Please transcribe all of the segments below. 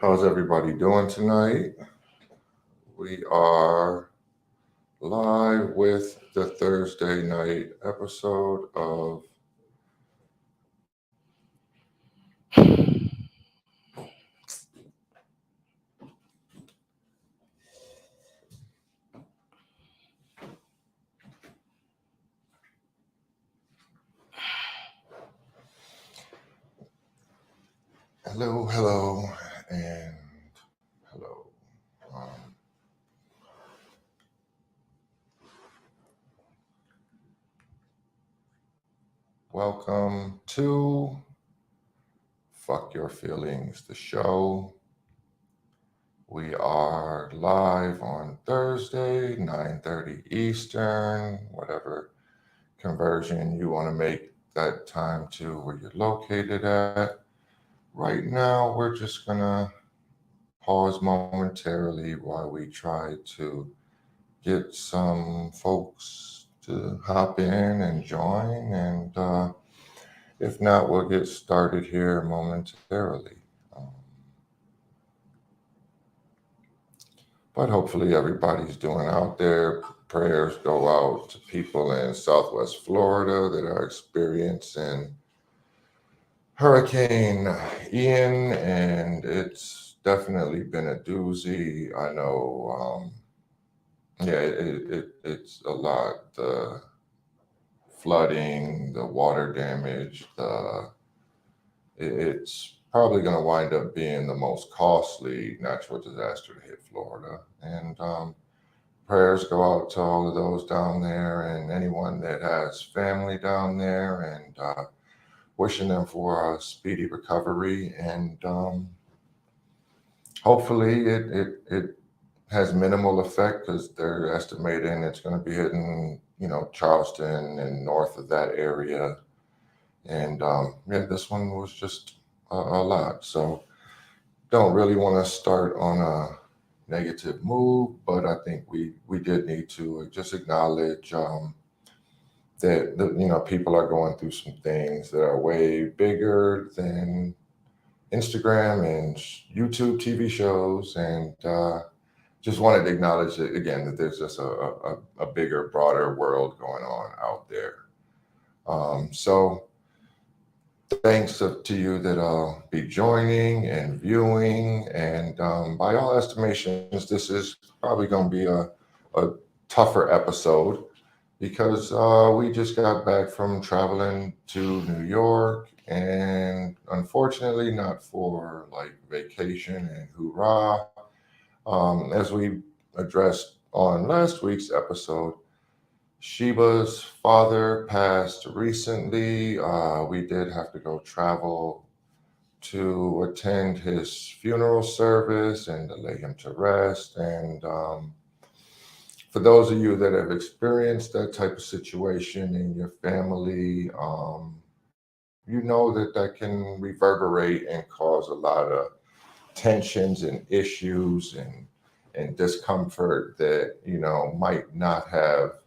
How's everybody doing tonight? We are live with the Thursday night episode of hello, and hello. Um, Welcome to Fuck Your Feelings, the show. We are live on Thursday, 9:30 Eastern, whatever conversion you want to make that time to where you're located at. Right now, we're just gonna pause momentarily while we try to get some folks to hop in and join. And if not, we'll get started here momentarily. Um, but hopefully, everybody's doing out there. Prayers go out to people in Southwest Florida that are experiencing Hurricane Ian, and it's definitely been a doozy. I know, yeah, it's a lot. The flooding, the water damage, it's probably going to wind up being the most costly natural disaster to hit Florida. And prayers go out to all of those down there and anyone that has family down there, and wishing them for a speedy recovery. And hopefully it has minimal effect because they're estimating it's going to be hitting, Charleston and north of that area. And yeah, this one was just a lot. So don't really want to start on a negative mood, but I think we did need to just acknowledge that people are going through some things that are way bigger than Instagram and YouTube TV shows, and just wanted to acknowledge it again that there's just a bigger, broader world going on out there. So thanks to you that'll be joining and viewing, and by all estimations, this is probably going to be a tougher episode because we just got back from traveling to New York, and unfortunately, not for like vacation and hoorah. As we addressed on last week's episode, Sheba's father passed recently. We did have to go travel to attend his funeral service and to lay him to rest. And for those of you that have experienced that type of situation in your family, you know that can reverberate and cause a lot of tensions and issues and discomfort that might not have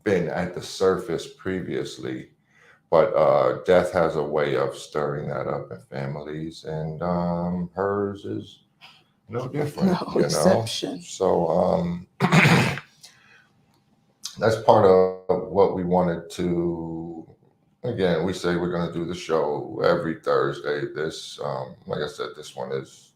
been at the surface previously, but death has a way of stirring that up in families, and hers is no different, No exception. So that's part of what we wanted to. Again, we say we're going to do the show every Thursday. This, like I said, this one is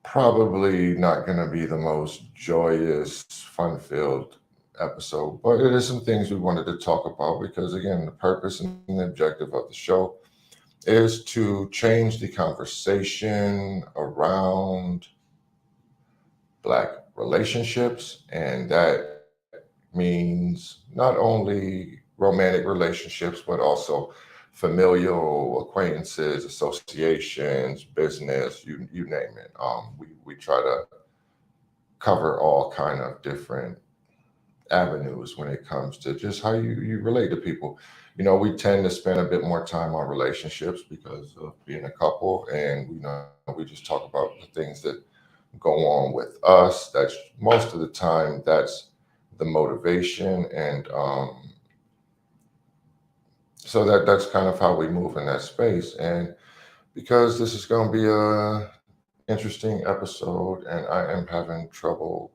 probably not going to be the most joyous, fun-filled episode, but it is some things we wanted to talk about because, again, the purpose and the objective of the show is to change the conversation around Black relationships, and that means not only romantic relationships, but also familial acquaintances, associations, business, you name it. We try to cover all kind of different avenues when it comes to just how you relate to people. We tend to spend a bit more time on relationships because of being a couple, and we just talk about the things that go on with us. That's most of the time that's the motivation, and so that's kind of how we move in that space. And because this is going to be a interesting episode, and I am having trouble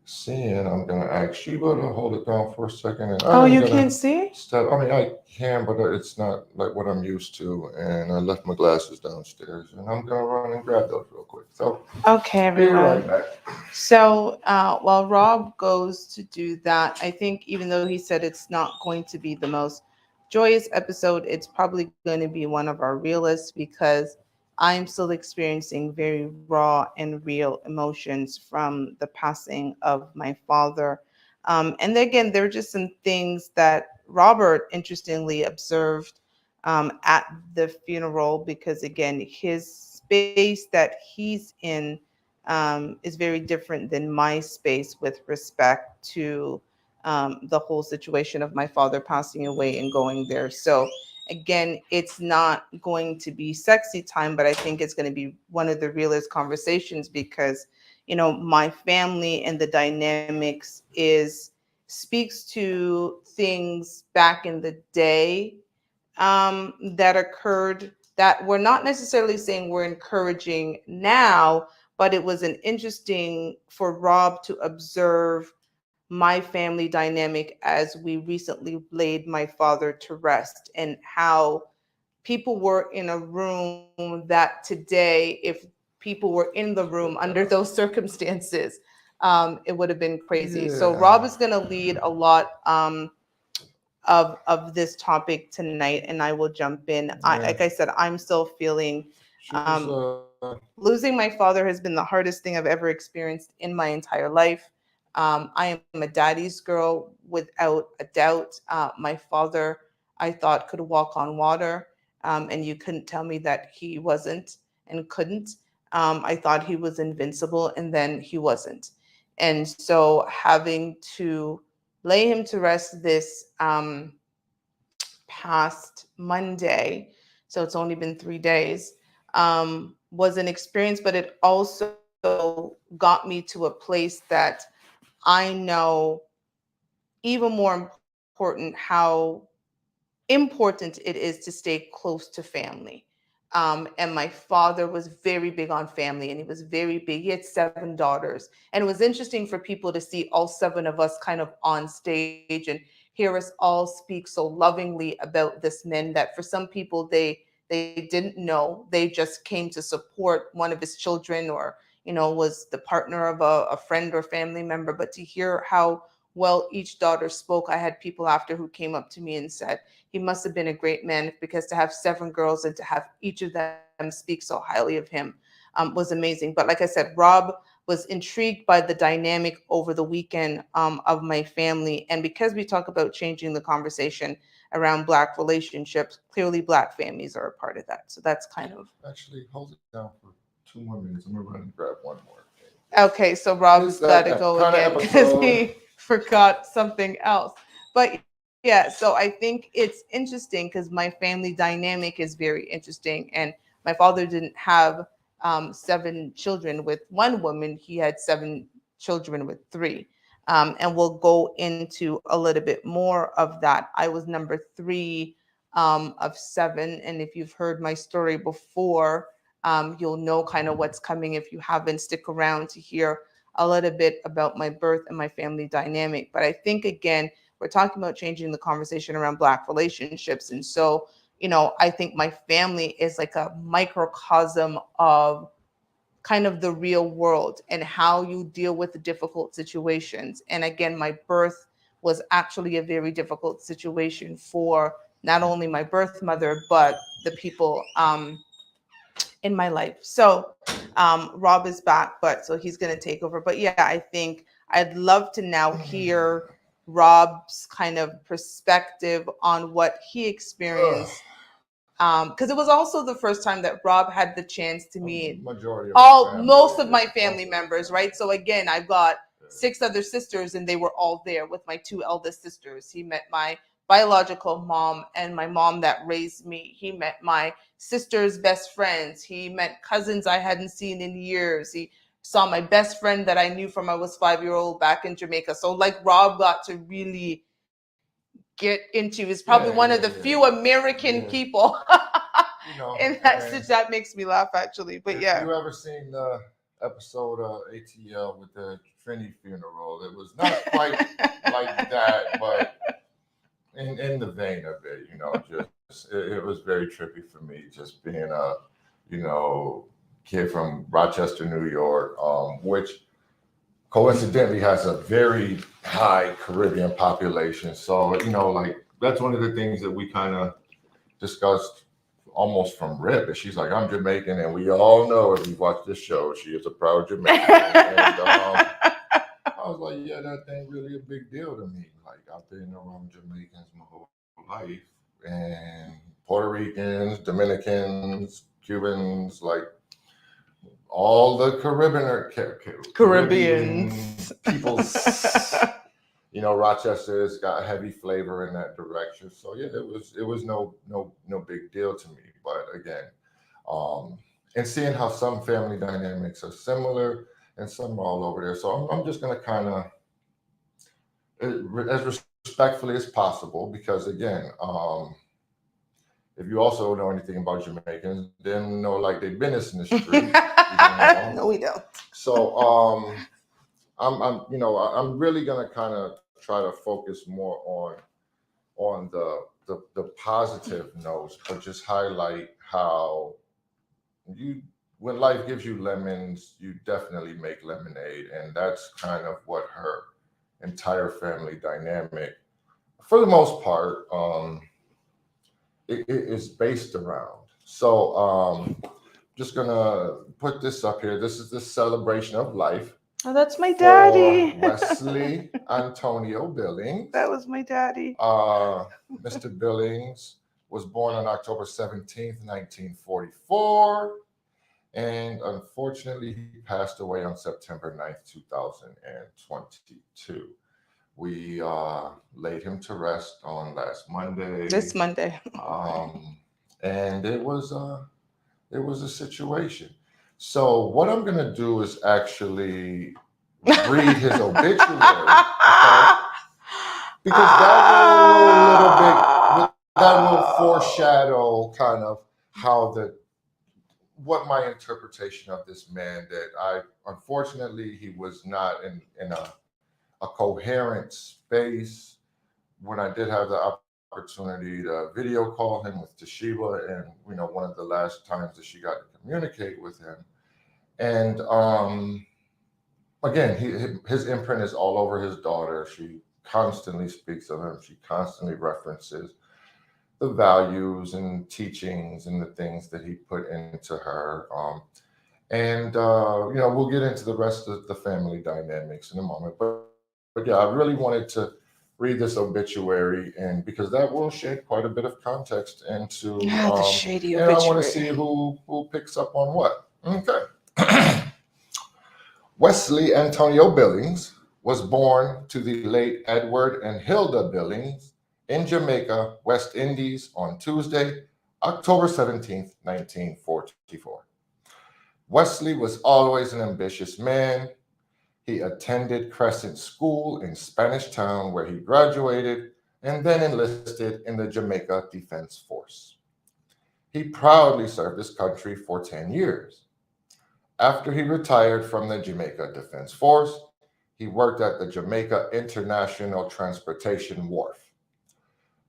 seeing, I'm gonna ask Sheba to hold it down for a second, and I Oh, am you gonna can't see? step. I mean, I can, but it's not like what I'm used to, and I left my glasses downstairs, and I'm gonna run and grab those real quick. So Okay, be everyone. right back. So while Rob goes to do that, I think even though he said it's not going to be the most joyous episode, it's probably going to be one of our realest because I'm still experiencing very raw and real emotions from the passing of my father. And again, there are just some things that Robert interestingly observed at the funeral because, again, his space that he's in is very different than my space with respect to the whole situation of my father passing away and going there. So, again, it's not going to be sexy time, but I think it's going to be one of the realest conversations because, my family and the dynamics is speaks to things back in the day that occurred that we're not necessarily saying we're encouraging now, but it was an interesting for Rob to observe my family dynamic as we recently laid my father to rest and how people were in a room that today, if people were in the room under those circumstances, it would have been crazy. So Yeah, Rob is going to lead a lot of this topic tonight, and I will jump in. yeah. Like I said, I'm still feeling She's losing my father has been the hardest thing I've ever experienced in my entire life. I am a daddy's girl without a doubt. My father, I thought, could walk on water, and you couldn't tell me that he wasn't and couldn't. I thought he was invincible, and then he wasn't. And so having to lay him to rest this past Monday, so it's only been 3 days, was an experience, but it also got me to a place that I know even more important how important it is to stay close to family. And my father was very big on family and he was very big. He had 7 daughters. And it was interesting for people to see all 7 of us kind of on stage and hear us all speak so lovingly about this man that for some people they didn't know. They just came to support one of his children or, was the partner of a friend or family member. But to hear how well each daughter spoke, I had people after who came up to me and said, he must have been a great man because to have 7 girls and to have each of them speak so highly of him was amazing. But like I said, Rob was intrigued by the dynamic over the weekend of my family. And because we talk about changing the conversation around Black relationships, clearly Black families are a part of that. So that's kind of. actually hold it down for 2 more minutes. I'm gonna run and grab one more. Okay, so This Rob's got to that go kind of again because episode. he forgot something else. But yeah, so I think it's interesting because my family dynamic is very interesting. And my father didn't have 7 children with one woman, he had 7 children with three. And we'll go into a little bit more of that. I was number three of 7. And if you've heard my story before, you'll know kind of what's coming. If you haven't, stick around to hear a little bit about my birth and my family dynamic. But I think, again, we're talking about changing the conversation around Black relationships. And so, I think my family is like a microcosm of kind of the real world and how you deal with the difficult situations. And again, my birth was actually a very difficult situation for not only my birth mother, but the people in my life. So Rob is back, but so he's going to take over. But yeah, I think I'd love to now hear Rob's kind of perspective on what he experienced. Because it was also the first time that Rob had the chance to meet Majority of my all family. most of Yeah, my family members, right? So again, I've got 6 other sisters, and they were all there with my 2 eldest sisters. He met my biological mom and my mom that raised me. He met my sister's best friends. He met cousins I hadn't seen in years. He saw my best friend that I knew from I was 5-year-old back in Jamaica. So like Rob got to really get into. He's probably one of the few American people You know, in that makes me laugh actually. But if yeah. you ever seen the episode of ATL with the Trini funeral, it was not quite like that, but in the vein of it, you know, just it was very trippy for me, just being a, you know, kid from Rochester, New York, which coincidentally has a very high Caribbean population. So, you know, like that's one of the things that we kind of discussed almost from rip. And she's like, I'm Jamaican, and we all know if you watch this show, she is a proud Jamaican. And I was like, yeah, that ain't really a big deal to me. Like, I've been around Jamaicans my whole life, and Puerto Ricans, Dominicans, Cubans, like all the Caribbean Caribbeans. peoples. You know, Rochester's got a heavy flavor in that direction. So yeah, it was no big deal to me. But again, and seeing how some family dynamics are similar and some are all over there. So I'm just gonna kind of as respectfully as possible, because again, if you also know anything about Jamaicans, then know like they've business in the street. You know? No, we don't. So I'm really gonna kind of try to focus more on the positive notes, but just highlight how you when life gives you lemons, you definitely make lemonade, and that's kind of what her entire family dynamic, for the most part, it is based around. So just gonna put this up here. This is the celebration of life. Oh, that's my daddy. For Wesley Antonio Billings. That was my daddy. Mr. Billings was born on October 17th, 1944. And unfortunately, he passed away on September 9th, 2022. We laid him to rest on last Monday. This Monday. And it was a situation. So what I'm gonna do is actually read his obituary, okay? Because that will foreshadow kind of how what my interpretation of this man, that I unfortunately he was not in a coherent space. When I did have the opportunity to video call him with Toshiba, and you know, one of the last times that she got to communicate with him, and again, his imprint is all over his daughter. She constantly speaks of him. She constantly references the values and teachings and the things that he put into her. And you know, we'll get into the rest of the family dynamics in a moment. But yeah, I really wanted to read this obituary, and because that will shed quite a bit of context into the shady and obituary. I want to see who picks up on what. Okay. Wesley Antonio Billings was born to the late Edward and Hilda Billings in Jamaica, West Indies, on Tuesday, October 17th, 1944. Wesley was always an ambitious man. He attended Crescent School in Spanish Town, where he graduated and then enlisted in the Jamaica Defense Force. He proudly served his country for 10 years. After he retired from the Jamaica Defense Force, he worked at the Jamaica International Transportation Wharf.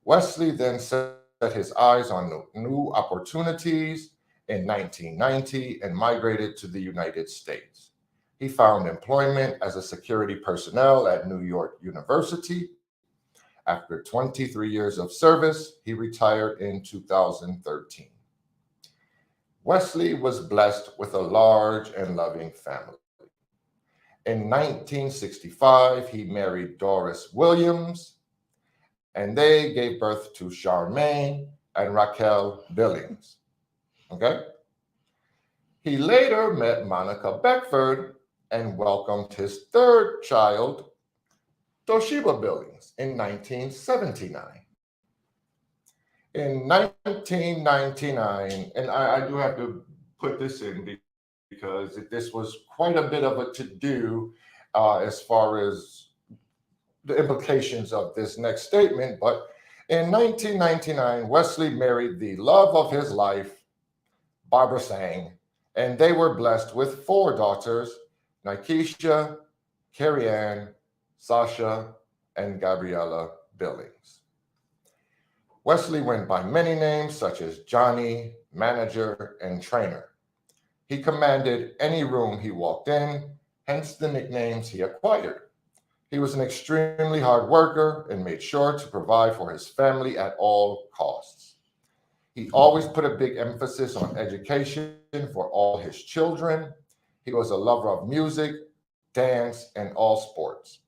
Wesley then set his eyes on new opportunities in 1990 and migrated to the United States. He found employment as a security personnel at New York University. After 23 years of service, he retired in 2013. Wesley was blessed with a large and loving family. In 1965, he married Doris Williams, and they gave birth to Charmaine and Raquel Billings. Okay? He later met Monica Beckford and welcomed his third child, Toshiba Billings, in 1979. In 1999, and I do have to put this in because this was quite a bit of a to-do as far as the implications of this next statement, but In 1999, Wesley married the love of his life, Barbara Sang, and they were blessed with four daughters, Nikesha, Carrie Ann, Sasha, and Gabriella Billings. Wesley went by many names such as Johnny, Manager, and Trainer. He commanded any room he walked in, hence the nicknames he acquired. He was an extremely hard worker and made sure to provide for his family at all costs. He always put a big emphasis on education for all his children. He was a lover of music, dance, and all sports.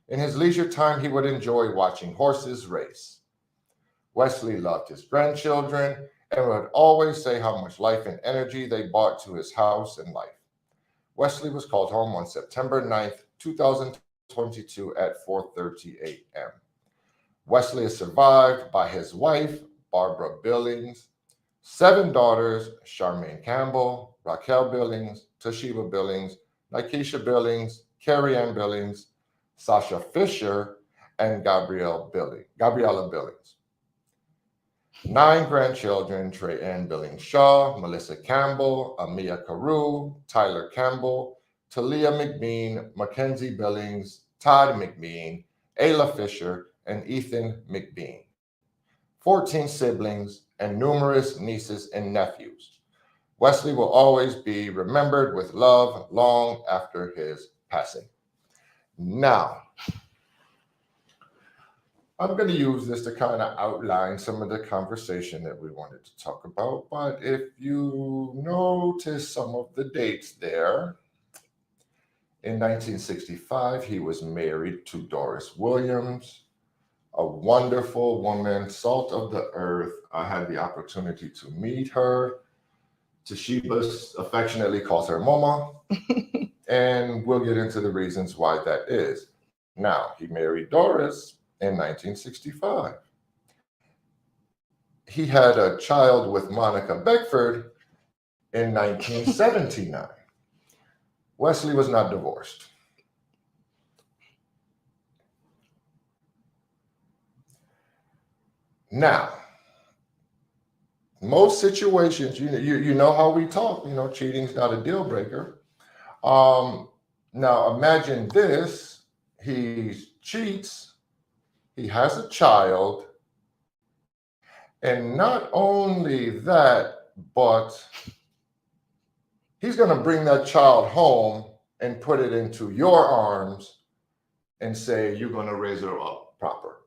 In his leisure time, he would enjoy watching horses race. Wesley loved his grandchildren and would always say how much life and energy they brought to his house and life. Wesley was called home on September 9th, 2022 at 4:30 a.m. Wesley is survived by his wife, Barbara Billings, seven daughters, Charmaine Campbell, Raquel Billings, Toshiba Billings, Nikesha Billings, Carrie Ann Billings, Sasha Fisher, and Gabriella Billings. Nine grandchildren, Trey Ann Billings Shaw, Melissa Campbell, Amia Carew, Tyler Campbell, Talia McBean, Mackenzie Billings, Todd McBean, Ayla Fisher, and Ethan McBean. 14 siblings and numerous nieces and nephews. Wesley will always be remembered with love long after his passing. Now, I'm going to use this to kind of outline some of the conversation that we wanted to talk about. But if you notice some of the dates there, in 1965, he was married to Doris Williams, a wonderful woman, salt of the earth. I had the opportunity to meet her. Toshiba affectionately calls her Mama, and we'll get into the reasons why that is. Now, he married Doris in 1965. He had a child with Monica Beckford in 1979. Wesley was not divorced. Now, most situations, you know how we talk, cheating's not a deal breaker. Now imagine this, he cheats, he has a child, and not only that, but he's going to bring that child home and put it into your arms and say, you're going to raise her up proper.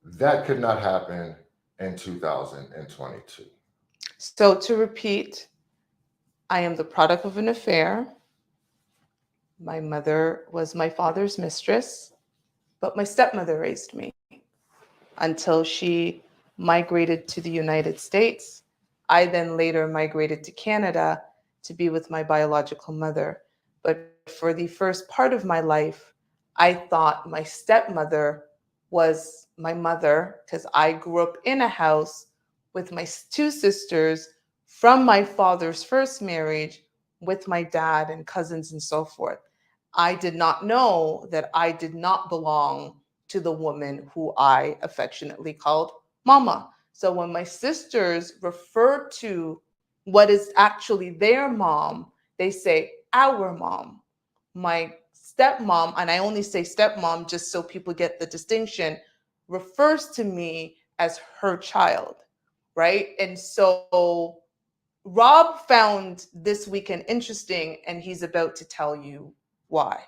That could not happen in 2022. So to repeat, I am the product of an affair. My mother was my father's mistress, but my stepmother raised me until she migrated to the United States. I then later migrated to Canada to be with my biological mother. But for the first part of my life, I thought my stepmother was my mother because I grew up in a house with my two sisters from my father's first marriage with my dad and cousins and so forth. I did not know that I did not belong to the woman who I affectionately called Mama. So when my sisters refer to what is actually their mom, they say our mom. My stepmom, and I only say stepmom just so people get the distinction, refers to me as her child, right? And so Rob found this weekend interesting, and he's about to tell you why.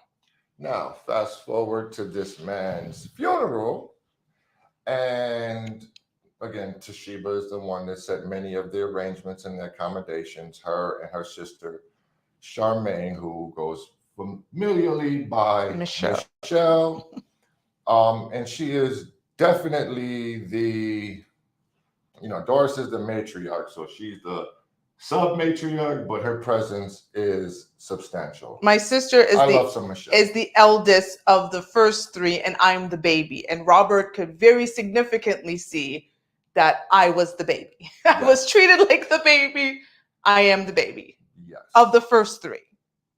Now, fast forward to this man's funeral, and again, Toshiba is the one that set many of the arrangements and the accommodations. Her and her sister, Charmaine, who goes familiarly by Michelle. And she is definitely Doris is the matriarch, so she's the sub-matriarch, but her presence is substantial. My sister is the eldest of the first three, and I'm the baby. And Robert could very significantly see that I was the baby. Yes. I was treated like the baby. I am the baby. Yes. Of the first three.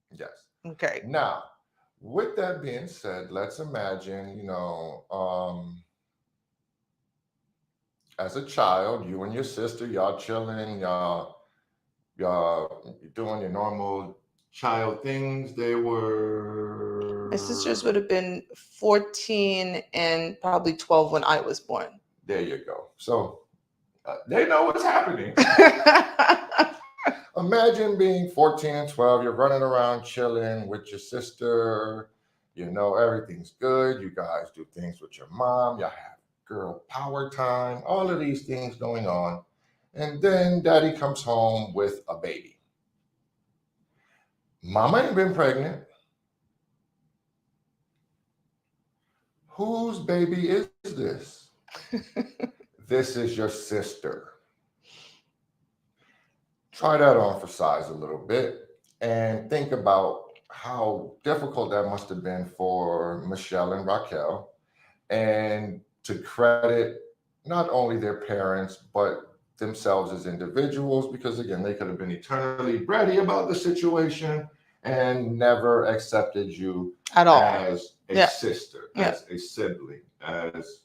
Yes. Okay. Now, with that being said, let's imagine, as a child, you and your sister, y'all chilling, y'all doing your normal child things. They My sisters were would have been 14 and probably 12 when I was born. there. You go. So they know what's happening. Imagine being 14 and 12. You're running around chilling with your sister. You know everything's good. You guys do things with your mom. You have girl power time. All of these things going on, and then daddy comes home with a baby. Mama ain't been pregnant. Whose baby is this? This is your sister. Try that on for size a little bit and think about how difficult that must have been for Michelle and Raquel, and to credit not only their parents, but themselves as individuals, because again, they could have been eternally bratty about the situation and never accepted you At all. as a Yeah. sister, Yeah. as a sibling, as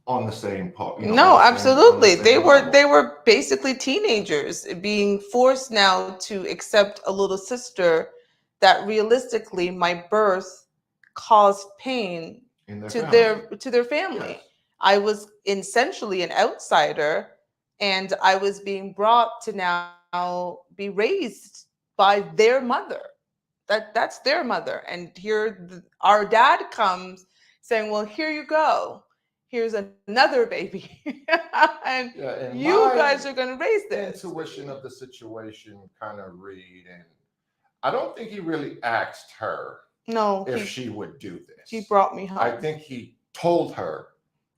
on the same part. No, absolutely. They level. were basically teenagers being forced now to accept a little sister that realistically my birth caused pain In their to family. their family. Yes. I was essentially an outsider, and I was being brought to now be raised by their mother. That's their mother. And here our dad comes saying, "Well, here you go. Here's another baby." And Yeah, and you guys are my going to raise this. intuition of the situation kind of read, and I don't think he really asked her No, if she would do he this. brought me home. I think he told her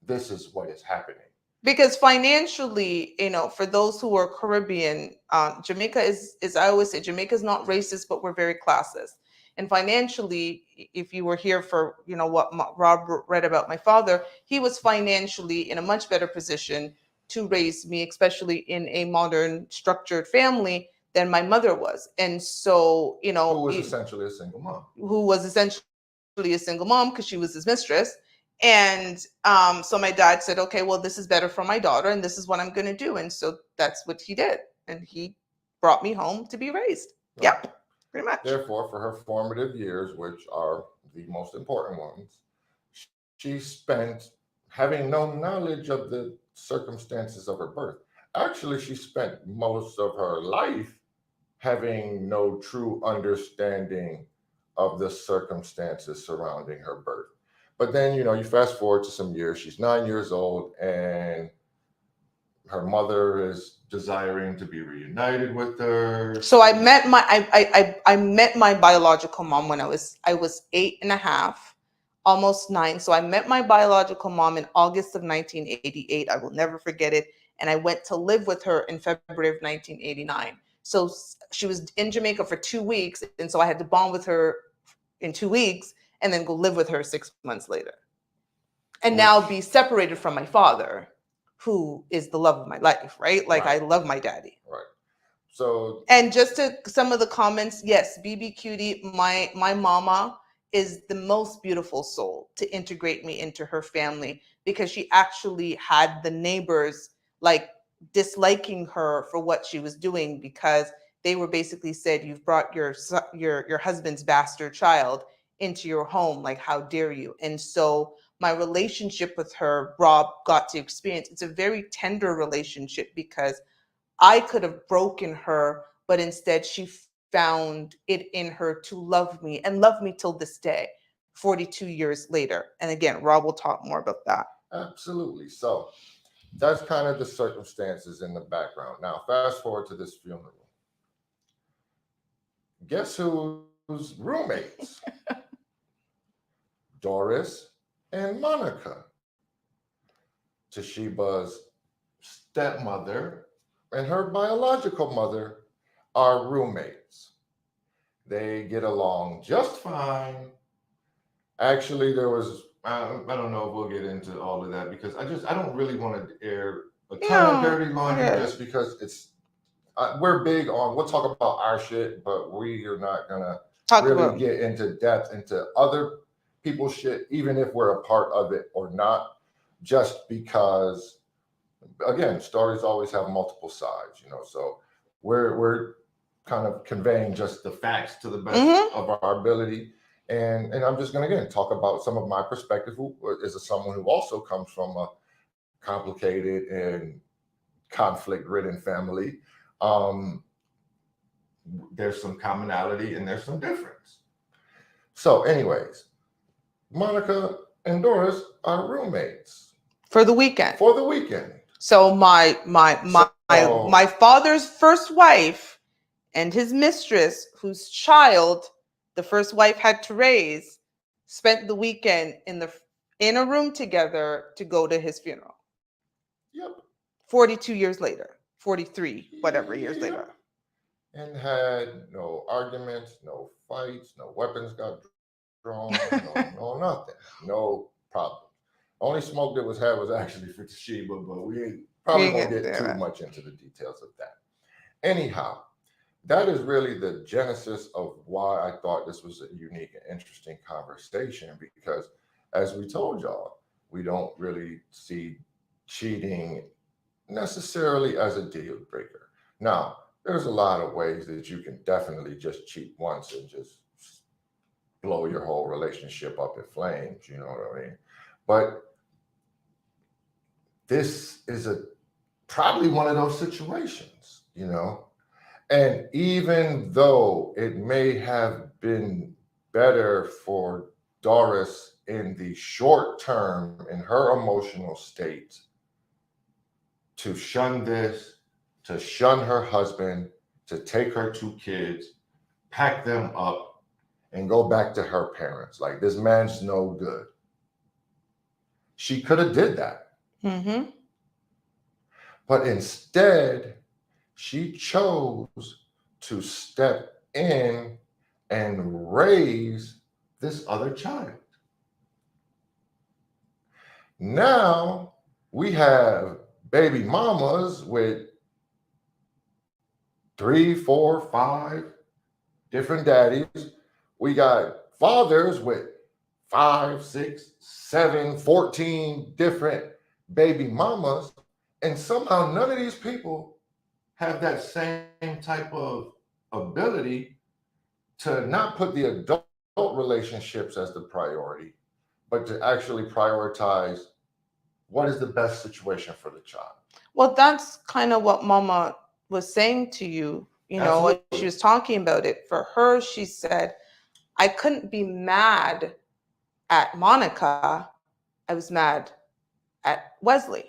this is what is happening. Because financially, for those who are Caribbean, Jamaica is I always say Jamaica is not racist, but we're very classist. And financially, if you were here for what Rob read about my father, he was financially in a much better position to raise me, especially in a modern structured family, than my mother was. And so, Who was essentially a single mom. Who was essentially a single mom because she was his mistress. And so my dad said, okay, well, this is better for my daughter, and this is what I'm going to do. And so that's what he did. And he brought me home to be raised. Right. Yep, pretty much. Therefore, for her formative years, which are the most important ones, she spent having no knowledge of the circumstances of her birth. Actually, she spent most of her life having no true understanding of the circumstances surrounding her birth. But then, you fast forward to some years, she's 9 years old, and her mother is desiring to be reunited with her. So I met my biological mom when I was 8.5, almost 9. So I met my biological mom in August of 1988. I will never forget it. And I went to live with her in February of 1989. So she was in Jamaica for 2 weeks, and so I had to bond with her in 2 weeks and then go live with her 6 months later. And now be separated from my father, who is the love of my life, right? Like, Right. I love my daddy. Right. So, and just to some of the comments, yes, BB Cutie, my mama is the most beautiful soul to integrate me into her family, because she actually had the neighbors like disliking her for what she was doing, because they were basically said, "You've brought your husband's bastard child into your home, like how dare you." And so my relationship with her, Rob got to experience, it's a very tender relationship, because I could have broken her, but instead she found it in her to love me and love me till this day, 42 years later. And again, Rob will talk more about that. absolutely. So, that's kind of the circumstances in the background. Now, fast forward to this funeral. Guess who's roommates? Doris and Monica. Toshiba's stepmother and her biological mother are roommates. They get along just fine. Actually, there was, I don't know if we'll get into all of that, because I don't really want to air a ton of dirty laundry, just because we're big on, we'll talk about our shit, but we are not going to Talk really about. get into depth into other people's shit, even if we're a part of it or not, just because again, stories always have multiple sides, so we're kind of conveying just the facts to the best Mm-hmm. of our ability. And I'm just going to again talk about some of my perspective, who is someone who also comes from a complicated and conflict ridden family. um, there's some commonality and there's some difference. So anyways, Monica and Doris are roommates For the weekend. for the weekend. So my So father's first wife and his mistress, whose child the first wife had to raise, spent the weekend in a room together to go to his funeral. yep. 42 years later, 43 whatever years Yep. later. And had no arguments, no fights, no weapons got drawn, no nothing, no problem. Only smoke that was had was actually for Toshiba, but probably We won't get get too there. much into the details of that. Anyhow, that is really the genesis of why I thought this was a unique and interesting conversation, because as we told y'all, we don't really see cheating necessarily as a deal breaker. Now, there's a lot of ways that you can definitely just cheat once and just blow your whole relationship up in flames, you know what I mean? But this is a probably one of those situations. And even though it may have been better for Doris in the short term in her emotional state to shun this, to shun her husband, to take her two kids, pack them up, and go back to her parents. Like, this man's no good. She could have did that. Mm-hmm. But instead, she chose to step in and raise this other child. Now we have baby mamas with 3, 4, 5 different daddies. We got fathers with 5, 6, 7, 14 different baby mamas. And somehow none of these people have that same type of ability to not put the adult relationships as the priority, but to actually prioritize what is the best situation for the child. Well, that's kind of what Mama was saying to you. What she Absolutely. was talking about it. For her, she said, I couldn't be mad at Monica. I was mad at Wesley.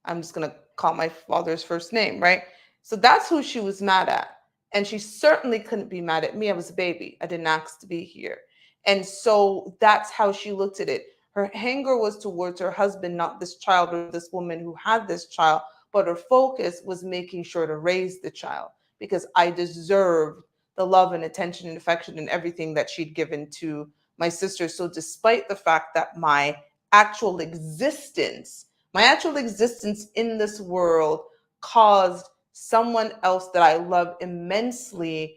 I'm just going to call my father's first name, right? So that's who she was mad at. And she certainly couldn't be mad at me. I was a baby. I didn't ask to be here. And so that's how she looked at it. Her anger was towards her husband, not this child or this woman who had this child, but her focus was making sure to raise the child because I deserved the love and attention and affection and everything that she'd given to my sister. So despite the fact that actual existence my actual existence in this world caused someone else that I love immensely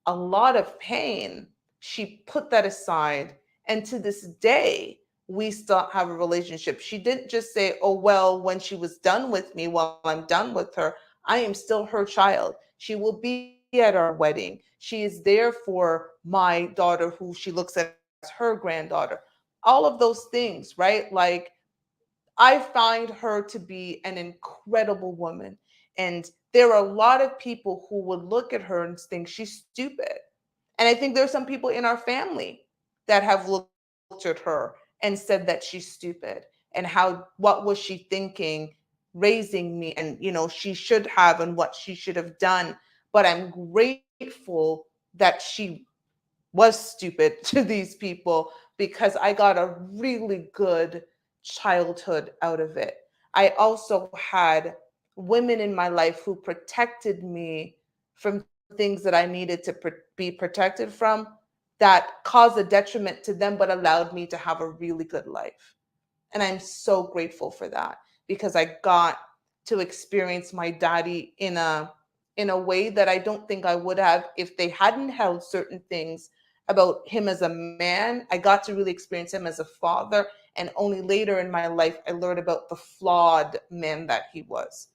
a lot of pain, she put that aside. And to this day, we still have a relationship. She didn't just say, oh, well, when she was done with me, while I'm done with her, I am still her child. She will be at our wedding. She is there for my daughter, who she looks at as her granddaughter. All of those things, right? Like, I find her to be an incredible woman. And there are a lot of people who would look at her and think she's stupid. And I think there's some people in our family that have looked at her and said that she's stupid and what was she thinking raising me, and she should have, and what she should have done. But I'm grateful that she was stupid to these people because I got a really good childhood out of it. I also had women in my life who protected me from things that I needed to be protected from that caused a detriment to them but allowed me to have a really good life. And I'm so grateful for that because I got to experience my daddy in a in a way that I don't think I would have if they hadn't held certain things about him as a man. I got to really experience him as a father, and only later in my life I learned about the flawed man that he was.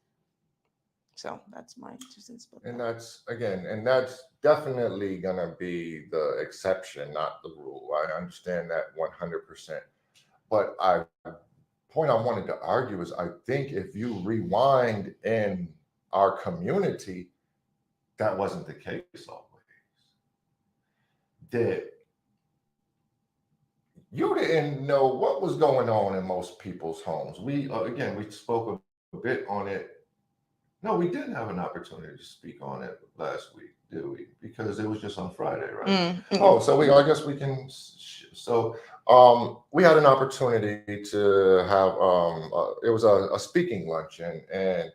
So that's my 2 cents about And that. that's again, and that's definitely gonna be the exception, not the rule. I understand that 100%. But I point I wanted to argue is I think if you rewind in our community, that wasn't the case always. That you didn't know what was going on in most people's homes. We again, we spoke a bit on it. No, we didn't have an opportunity to speak on it last week, did we? Because it was just on Friday, right? Oh, so we I guess we can. So we had an opportunity to have it was a speaking luncheon, and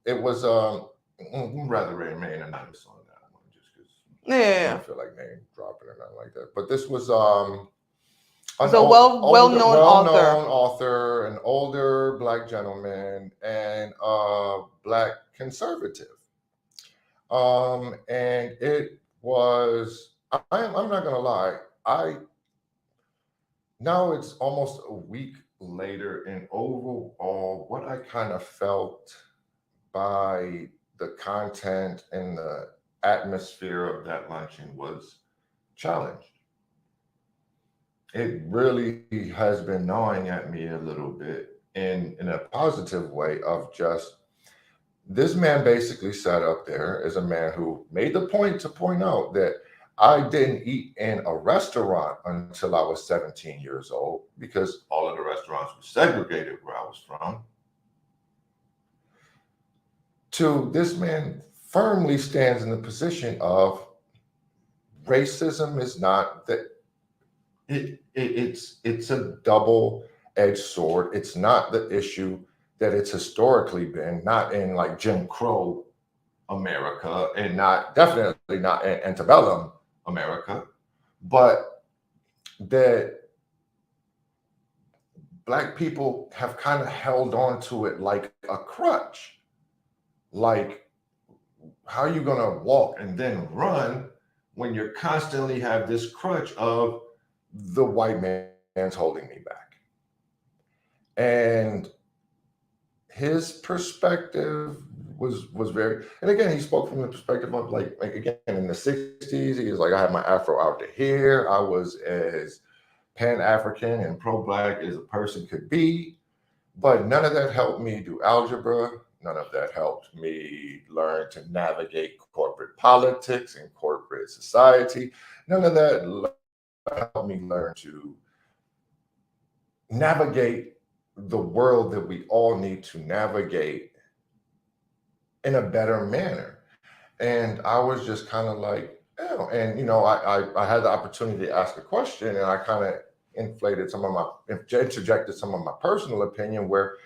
it was rather remain anonymous on that one, just because I Yeah. don't feel like name dropping or nothing like that. But this was It's a well-known author. well-known author, an older black gentleman, and a black conservative. And it was, I'm not gonna lie, I now it's almost a week later, and overall, what I kind of felt by the content and the atmosphere of that luncheon was challenged. It really has been gnawing at me a little bit in a positive way of just this man basically sat up there as a man who made the point to point out that I didn't eat in a restaurant until I was 17 years old because all of the restaurants were segregated where I was from. To this man firmly stands in the position of racism is not that it's a double-edged sword. It's not the issue that it's historically been, not in like Jim Crow America, and not definitely not in antebellum America, but that black people have kind of held on to it like a crutch. Like, how are you gonna walk and then run when you constantly have this crutch of the white man's holding me back? And his perspective was very, and again, he spoke from the perspective of like again in the 60s, he was like, I had my afro out to here. I was as pan-African and pro-black as a person could be, but none of that helped me do algebra. None of that helped me learn to navigate corporate politics and corporate society. None of that helped me learn to navigate the world that we all need to navigate in a better manner. And I was just kind of like, oh, and I had the opportunity to ask a question, and I kind of interjected some of my personal opinion where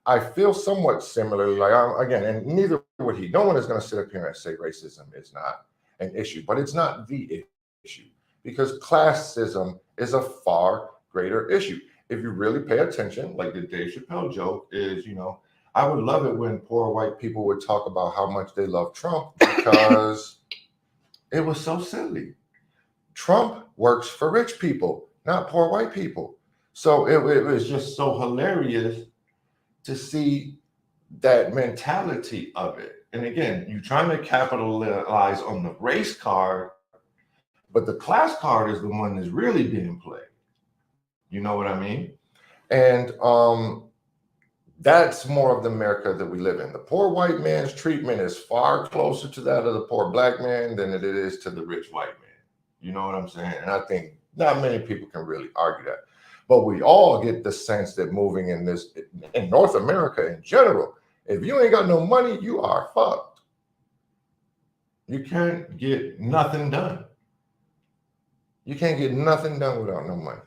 I feel somewhat similarly. Like again, and neither would he. No one is going to sit up here and say racism is not an issue, but it's not the issue because classism is a far greater issue. If you really pay attention, like the Dave Chappelle joke is, I would love it when poor white people would talk about how much they love Trump because it was so silly. Trump works for rich people, not poor white people. So it was just so hilarious to see that mentality of it. And again, you're trying to capitalize on the race card, but the class card is the one that's really being played. You know what I mean? And that's more of the America that we live in. The poor white man's treatment is far closer to that of the poor black man than it is to the rich white man. You know what I'm saying? And I think not many people can really argue that. But we all get the sense that moving in North America in general, if you ain't got no money, you are fucked. You can't get nothing done. You can't get nothing done without no money.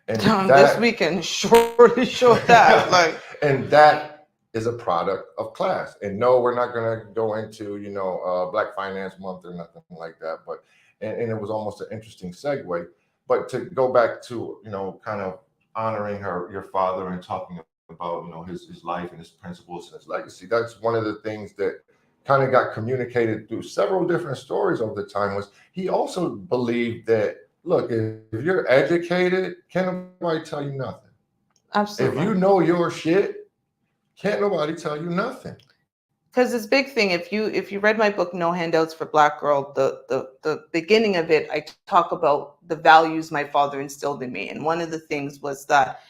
And this weekend surely showed that. Like, and that is a product of class. And no, we're not going to go into Black Finance Month or nothing like that. But and it was almost an interesting segue. But to go back to kind of honoring your father and talking about his life and his principles and his legacy. That's one of the things that kind of got communicated through several different stories over the time was he also believed that, look, if you're educated, can't nobody tell you nothing. If you Absolutely. know your shit, can't nobody tell you nothing. Because this big thing, if you read my book No Handouts for Black Girl, the beginning of it, I talk about the values my father instilled in me, and one of the things was that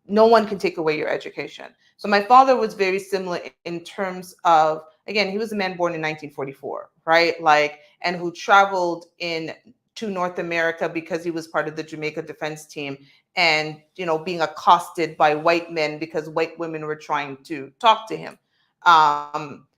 no one can take away your education. So my father was very similar in terms of, again, he was a man born in 1944, right? Like, and who traveled in to North America because he was part of the Jamaica defense team, and being accosted by white men because white women were trying to talk to him.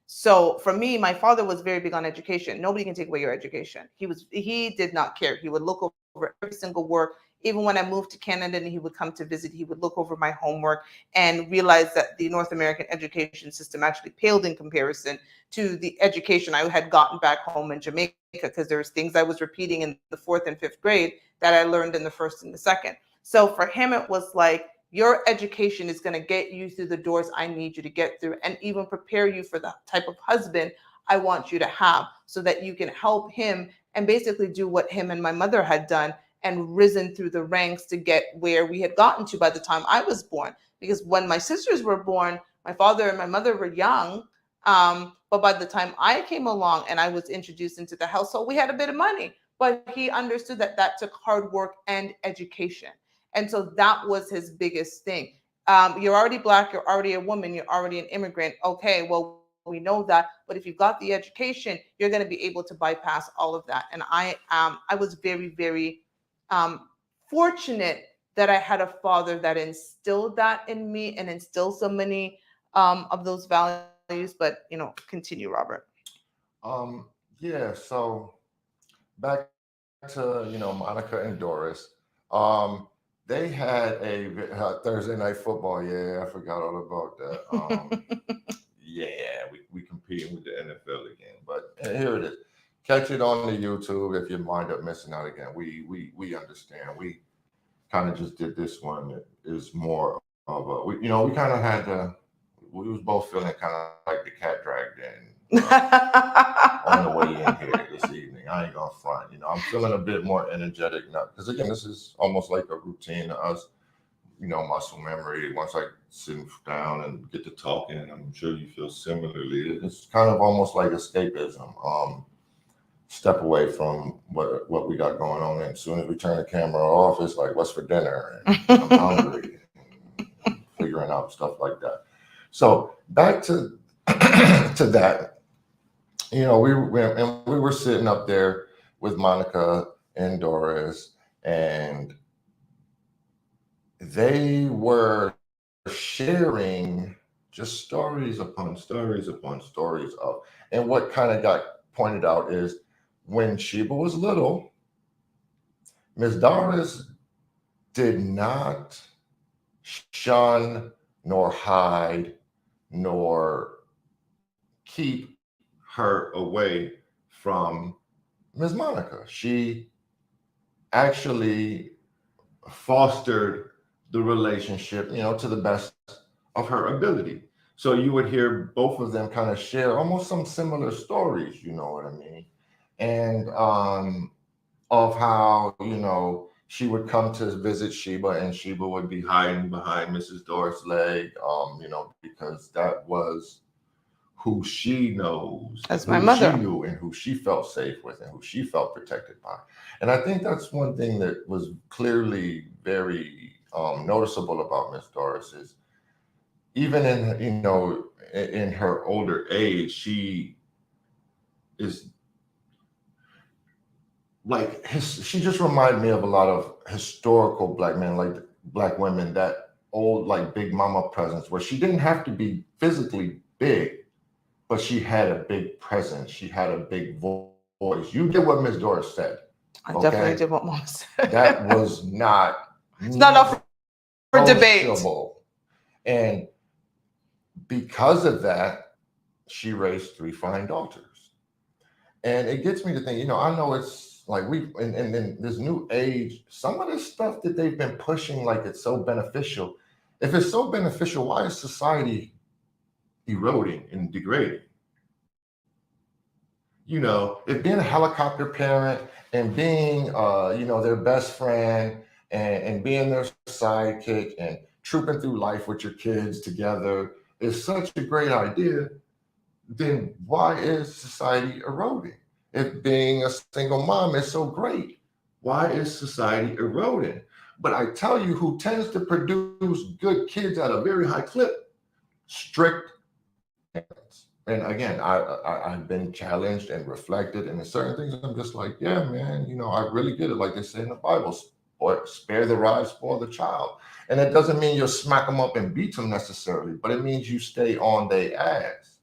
So for me, my father was very big on education. Nobody can take away your education. He did not care. He would look over every single work. Even when I moved to Canada and he would come to visit, he would look over my homework and realize that the North American education system actually paled in comparison to the education I had gotten back home in Jamaica, because there was things I was repeating in the 4th and 5th grade that I learned in the 1st and the 2nd. So for him, it was like, your education is going to get you through the doors I need you to get through, and even prepare you for the type of husband I want you to have, so that you can help him and basically do what him and my mother had done and risen through the ranks to get where we had gotten to by the time I was born. Because when my sisters were born, my father and my mother were young. But by the time I came along and I was introduced into the household, we had a bit of money. But he understood that that took hard work and education. And so that was his biggest thing. You're already Black, you're already a woman, you're already an immigrant. Okay, well, we know that. But if you've got the education, you're going to be able to bypass all of that. And I was very, very fortunate that I had a father that instilled that in me and instilled so many of those values. But continue, Robert. Yeah, so back to Monica and Doris. Um, they had a Thursday night football. Yeah, I forgot all about that. Yeah, we competing with the NFL again, but here it is. Catch it on the YouTube if you wind up missing out again. We understand. We kind of just did this one. It is more of a we kind of had the we was both feeling kind of like the cat dragged in on the way in here this evening. I ain't gonna front. I'm feeling a bit more energetic now because again, this is almost like a routine to us. Muscle memory. Once I sit down and get to talking, and I'm sure you feel similarly. It's kind of almost like escapism. Step away from what we got going on, and as soon as we turn the camera off, it's like, what's for dinner? And I'm hungry, and figuring out stuff like that. So back to to that, we were sitting up there with Monica and Doris, and they were sharing just stories upon stories upon stories of, and what kind of got pointed out is when Sheba was little, Miss Doris did not shun nor hide nor keep her away from Miss Monica. She actually fostered the relationship, to the best of her ability. So you would hear both of them kind of share almost some similar stories, you know what I mean? And of how, she would come to visit Sheba and Sheba would be hiding behind Mrs. Doris' leg, because that was who she knows, As my who she mother. knew, and who she felt safe with, and who she felt protected by. And I think that's one thing that was clearly very noticeable about Miss Doris is even in her older age, she is like she just reminded me of a lot of historical Black men, like Black women, that old like big mama presence where she didn't have to be physically big, but she had a big presence. She had a big voice. You did what Miss Doris said. I Okay, definitely did what Mom said. that was not It's not up for debate. negotiable, and because of that, she raised 3 fine daughters. And it gets me to think, I know it's like in this new age, some of this stuff that they've been pushing like it's so beneficial. If it's so beneficial, why is society eroding and degrading? if being a helicopter parent and being, their best friend and being their sidekick and trooping through life with your kids together is such a great idea, then why is society eroding? If being a single mom is so great, why is society eroding? But I tell you who tends to produce good kids at a very high clip: strict parents. And again, I've been challenged and reflected, and in certain things, I'm just like, yeah, man, I really get it. Like they say in the Bible, or spare the rod, spoil the child. And it doesn't mean you'll smack them up and beat them necessarily, but it means you stay on their ass.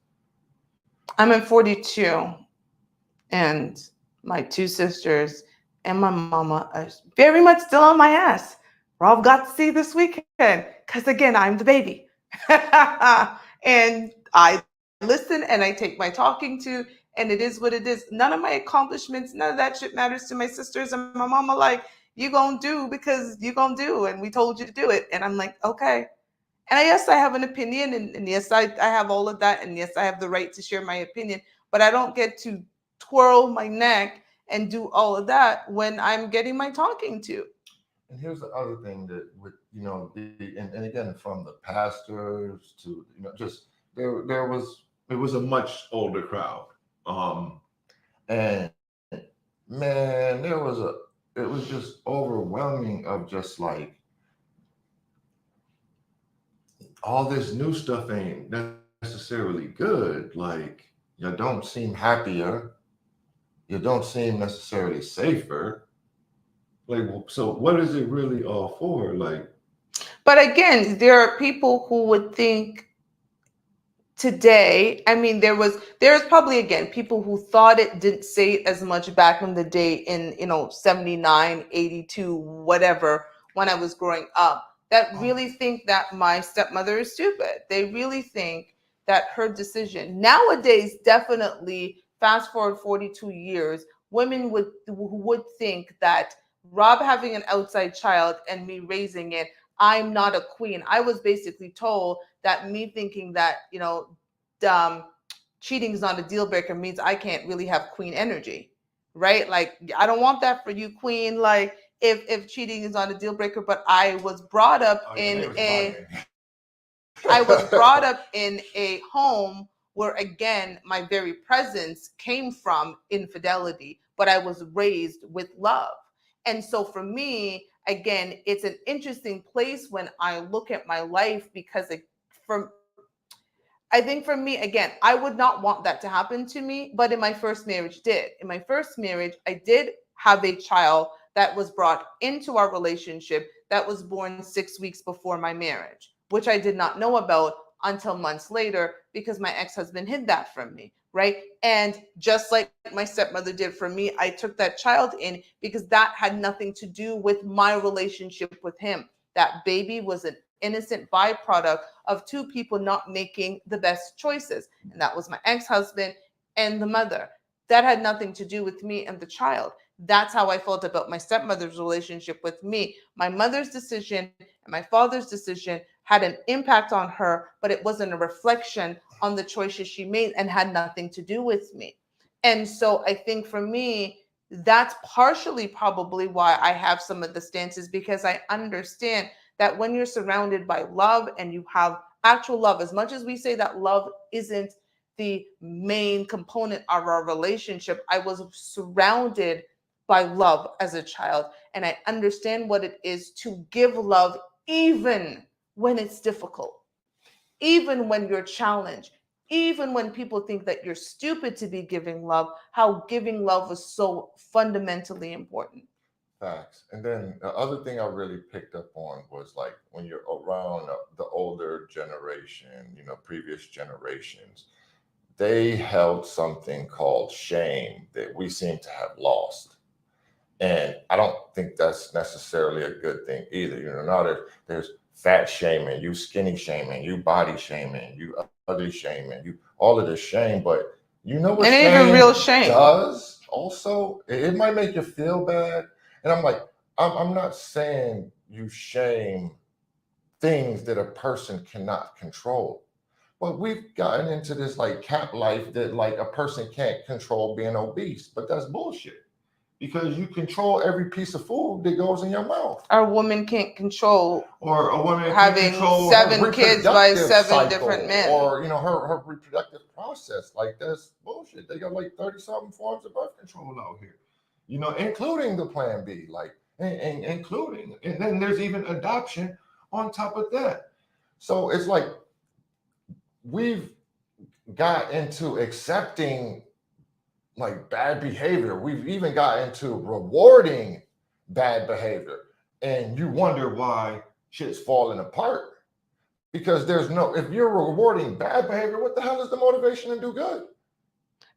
I'm at 42, and my two sisters and my mama are very much still on my ass. Rob got to see this weekend because, again, I'm the baby. And I listen and I take my talking to, and it is what it is. None of my accomplishments, none of that shit matters to my sisters and my mama. Like, you gonna do because you gonna do, and we told you to do it. And I'm like, okay. And yes, I have an opinion, and yes, I have all of that, and yes, I have the right to share my opinion, but I don't get to twirl my neck and do all of that when I'm getting my talking to. And here's the other thing that with and again, from the pastors to just there was it was a much older crowd. And man, it was just overwhelming of just like all this new stuff ain't necessarily good. Like, you don't seem happier, you don't seem necessarily safer. Like, so what is it really all for? Like, But again, there are people who would think today, I mean, there's probably, again, people who thought it, didn't say it as much back in the day in 79, 82, whatever, when I was growing up, that really think that my stepmother is stupid. They really think that her decision nowadays, definitely fast forward 42 years, women would think that Rob having an outside child and me raising it, I'm not a queen. I was basically told that me thinking that, um, cheating is not a deal breaker means I can't really have queen energy, right? Like, I don't want that for you, queen. Like, if cheating is not a deal breaker, but I was brought up I was brought up in a home where, again, my very presence came from infidelity, but I was raised with love. And so for me, again, it's an interesting place when I look at my life because from I think for me, again, I would not want that to happen to me, but in my first marriage did. In my first marriage, I did have a child that was brought into our relationship that was born 6 weeks before my marriage, which I did not know about until months later because my ex-husband hid that from me, right? And just like my stepmother did for me, I took that child in because that had nothing to do with my relationship with him. That baby was an innocent byproduct of two people not making the best choices. And that was my ex-husband and the mother. That had nothing to do with me and the child. That's how I felt about my stepmother's relationship with me. My mother's decision and my father's decision had an impact on her, but it wasn't a reflection on the choices she made and had nothing to do with me. And so I think for me, that's partially probably why I have some of the stances, because I understand that when you're surrounded by love and you have actual love, as much as we say that love isn't the main component of our relationship, I was surrounded by love as a child. And I understand what it is to give love even when it's difficult, even when you're challenged, even when people think that you're stupid to be giving love, how giving love was so fundamentally important. facts. And then the other thing I really picked up on was like when you're around the older generation, previous generations, they held something called shame that we seem to have lost. And I don't think that's necessarily a good thing either. Now there's fat shaming, you skinny shaming, you body shaming, you ugly shaming, you all of this shame. But you know what And even shame real shame. does also? It might make you feel bad. And I'm like, I'm not saying you shame things that a person cannot control. But we've gotten into this like cap life that like a person can't control being obese, but that's bullshit because you control every piece of food that goes in your mouth. Our woman can't control Or a woman can having control her 7 kids by reproductive 7 different cycle, men. or her reproductive process. Like that's bullshit. They got like 30-something forms of birth control out here, including the Plan B, like and including, and then there's even adoption on top of that. So it's like we've got into accepting like bad behavior. We've even got into rewarding bad behavior, and you wonder why shit's falling apart. Because if you're rewarding bad behavior, what the hell is the motivation to do good?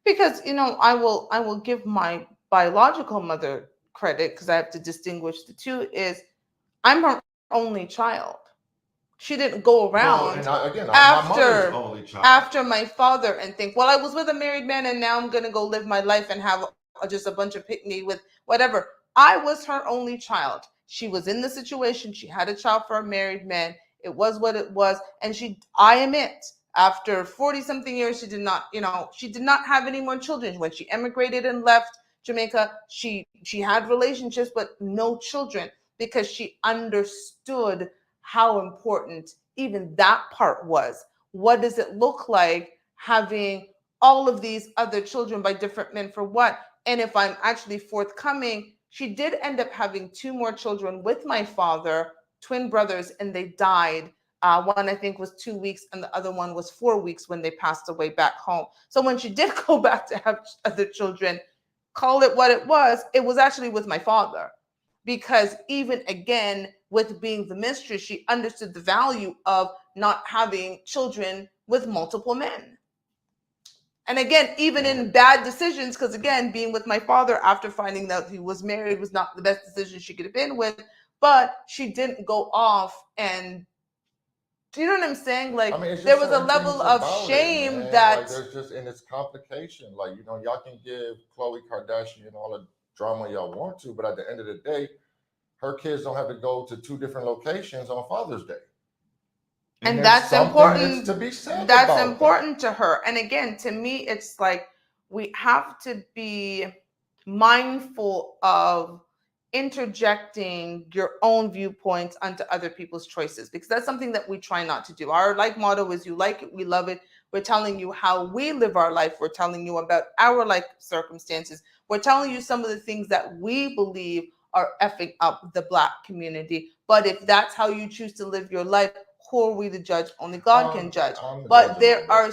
Because I will give my biological mother credit, because I have to distinguish the two, is I'm her only child. She didn't go around my mother's only child after my father and think, well, I was with a married man and now I'm gonna go live my life and have just a bunch of pick-me with whatever. I was her only child. She was in the situation. She had a child for a married man. It was what it was. And I admit, after 40 something years, she did not have any more children. When she emigrated and left Jamaica, she had relationships, but no children, because she understood how important even that part was. What does it look like having all of these other children by different men for what? And if I'm actually forthcoming, she did end up having 2 more children with my father, twin brothers, and they died. One I think was 2 weeks and the other one was 4 weeks when they passed away back home. So when she did go back to have other children, call it what it was actually with my father. Because even again, with being the mistress, she understood the value of not having children with multiple men. And again, even in bad decisions, because again, being with my father after finding out he was married was not the best decision she could have been with, but she didn't go off and, do you know what I'm saying? Like, there was a level of shame that like, there's just, and it's complication. Like, y'all can give Khloe Kardashian all the drama y'all want to, but at the end of the day, her kids don't have to go to 2 different locations on Father's Day. And that's important. To be said that's about important to her. And again, to me, it's like we have to be mindful of interjecting your own viewpoints onto other people's choices, because that's something that we try not to do. Our motto is, you like it, we love it. We're telling you how we live our life. We're telling you about our life circumstances. We're telling you some of the things that we believe are effing up the Black community. But if that's how you choose to live your life, who are we to judge? Only God can judge. But there are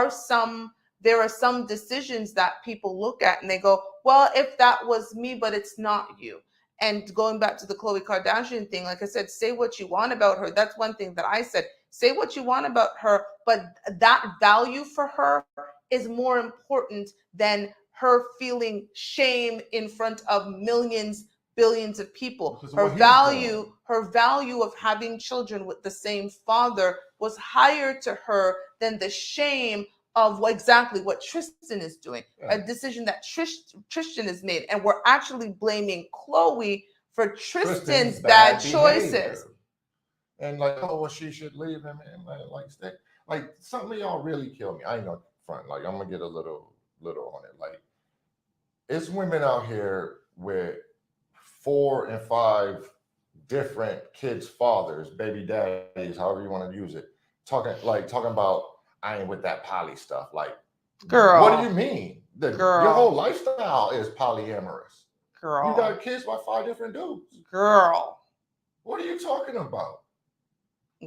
some decisions that people look at and they go, well, if that was me, but it's not you. And going back to the Khloe Kardashian thing, like I said, say what you want about her. That's one thing that I said. Say what you want about her, but that value for her is more important than her feeling shame in front of millions, billions of people. Her value of having children with the same father was higher to her than the shame of exactly what Tristan is doing, a decision that Tristan has made. And we're actually blaming Khloe for Tristan's bad choices. And like, oh, well, she should leave him. And like some of y'all really kill me. I ain't gonna front. Like, I'm gonna get a little on it. Like, it's women out here with 4 and 5 different kids' fathers, baby daddies, however you want to use it, talking about, I ain't with that poly stuff. Like, girl, what do you mean? Your whole lifestyle is polyamorous. Girl, you got kids by 5 different dudes. Girl, what are you talking about?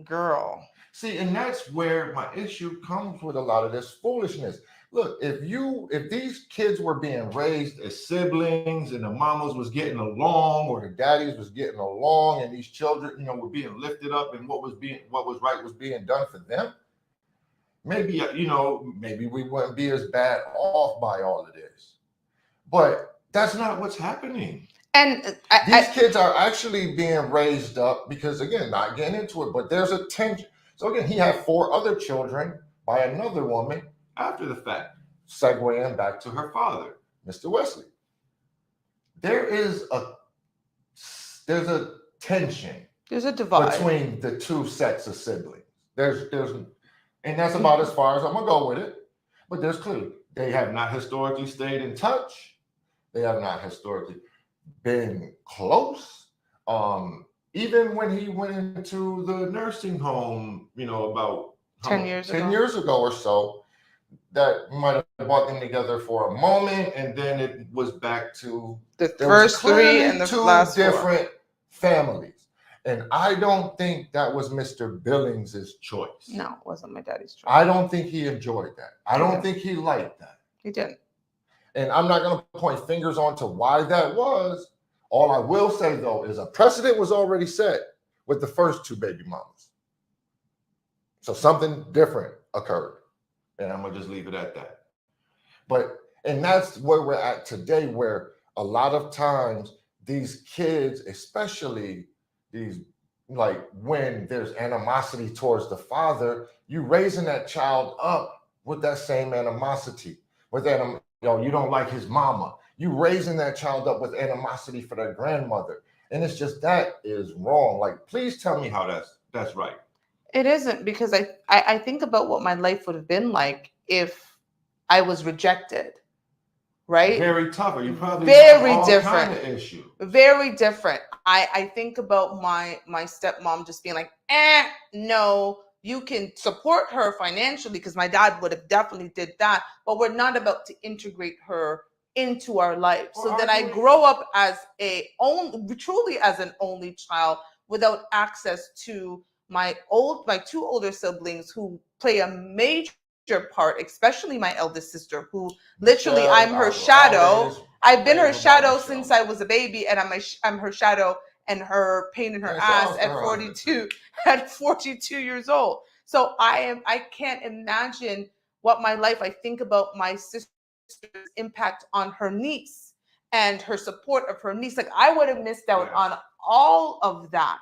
Girl. See, and that's where my issue comes with a lot of this foolishness. Look, if these kids were being raised as siblings and the mamas was getting along or the daddies was getting along and these children, were being lifted up and what was right was being done for them, maybe we wouldn't be as bad off by all of this. But that's not what's happening. And these kids are actually being raised up because, again, not getting into it, but there's a tension. So again, he had 4 other children by another woman after the fact, segueing back to her father, Mr. Wesley. There's a tension. There's a divide between the 2 sets of siblings. There's And that's about as far as I'm gonna go with it. But there's clearly they have not historically stayed in touch. They have not historically been close. Even when he went into the nursing home, about 10 years 10 ago. years ago or so, that might have brought them together for a moment, and then it was back to The there was first three clearly and the two last different families. And I don't think that was Mr. Billings's choice. No, it wasn't my daddy's choice. I don't think he enjoyed that. I don't Yeah. think he liked that. He didn't. And I'm not going to point fingers on to why that was. All I will say, though, is a precedent was already set with the first two baby mamas. So something different occurred. And I'm going to just leave it at that. And that's where we're at today, where a lot of times these kids, especially these, like when there's animosity towards the father, you raising that child up with that same animosity, with that, you don't like his mama. You raising that child up with animosity for their grandmother. And it's just, that is wrong. Like, please tell me how that's right. It isn't, because I think about what my life would have been like if I was rejected. Right? Very tougher. You probably very have all different kind of issue. Very different. I think about my stepmom just being like, no, you can support her financially, because my dad would have definitely did that, but we're not about to integrate her into our life. So that I grow up as truly as an only child, without access to my two older siblings who play a major part, especially my eldest sister, who literally, I'm her shadow. I've been her shadow since I was a baby, and I'm her shadow and her pain in her ass at 42 years old. So I can't imagine what my life. I think about my sister's impact on her niece and her support of her niece. Like, I would have missed out on all of that,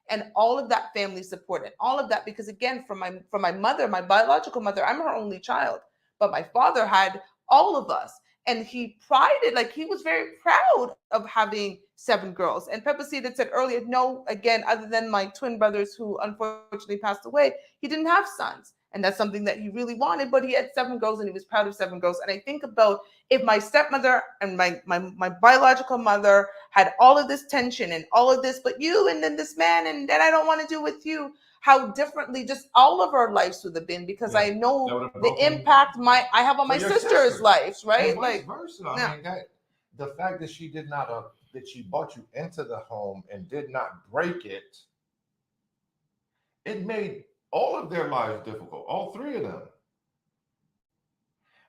and all of that family support, and all of that, because again, from my mother, my biological mother, I'm her only child, but my father had all of us, and he was very proud of having 7 girls. And Peppa Seed had said earlier, no, again, other than my twin brothers who unfortunately passed away, he didn't have sons. And that's something that he really wanted, but he had 7 girls, and he was proud of 7 girls. And I think about, if my stepmother and my biological mother had all of this tension and all of this, but you, and then this man, and then I don't want to do with you, how differently just all of our lives would have been, because I know the impact I have on my sister's lives, right? And vice versa. I mean, the fact that she did not that she brought you into the home and did not break it, it made all of their lives difficult, all 3 of them.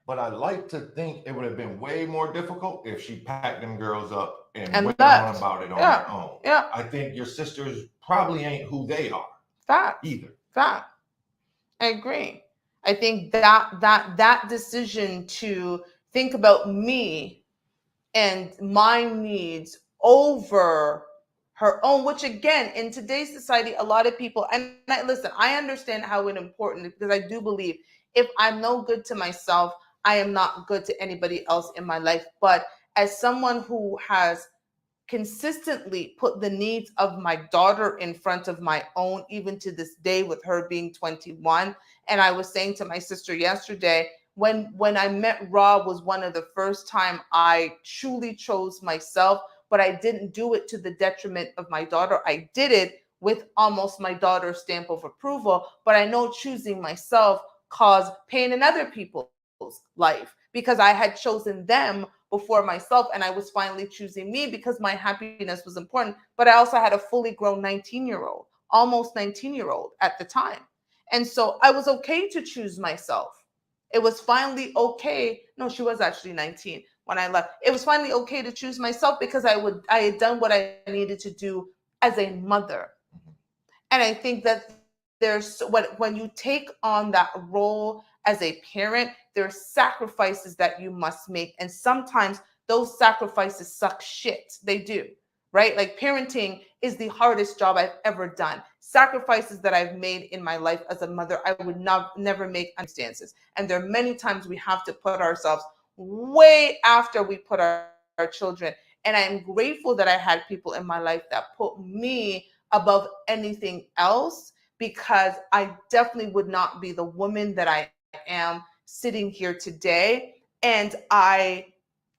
But I like to think it would have been way more difficult if she packed them girls up and went on about it on their own. Yeah. I think your sisters probably ain't who they are. Fact. Either. Fact. I agree. I think that decision to think about me and my needs over her own, which again, in today's society, a lot of people, and listen, I understand how important, because I do believe if I'm no good to myself, I am not good to anybody else in my life. But as someone who has consistently put the needs of my daughter in front of my own, even to this day, with her being 21. And I was saying to my sister yesterday, when I met Rob, was one of the first time I truly chose myself, but I didn't do it to the detriment of my daughter. I did it with almost my daughter's stamp of approval, but I know choosing myself caused pain in other people's life, because I had chosen them before myself, and I was finally choosing me because my happiness was important. But I also had a fully grown 19-year-old, almost 19-year-old at the time. And so I was okay to choose myself. It was finally okay. No, she was actually 19 when I left. It was finally okay to choose myself, because I had done what I needed to do as a mother. And I think that when you take on that role as a parent, there are sacrifices that you must make. And sometimes those sacrifices suck shit. They do, right? Like, parenting is the hardest job I've ever done. Sacrifices that I've made in my life as a mother, I would never make under circumstances. And there are many times we have to put ourselves way after we put our children. And I'm grateful that I had people in my life that put me above anything else, because I definitely would not be the woman that I am sitting here today. And I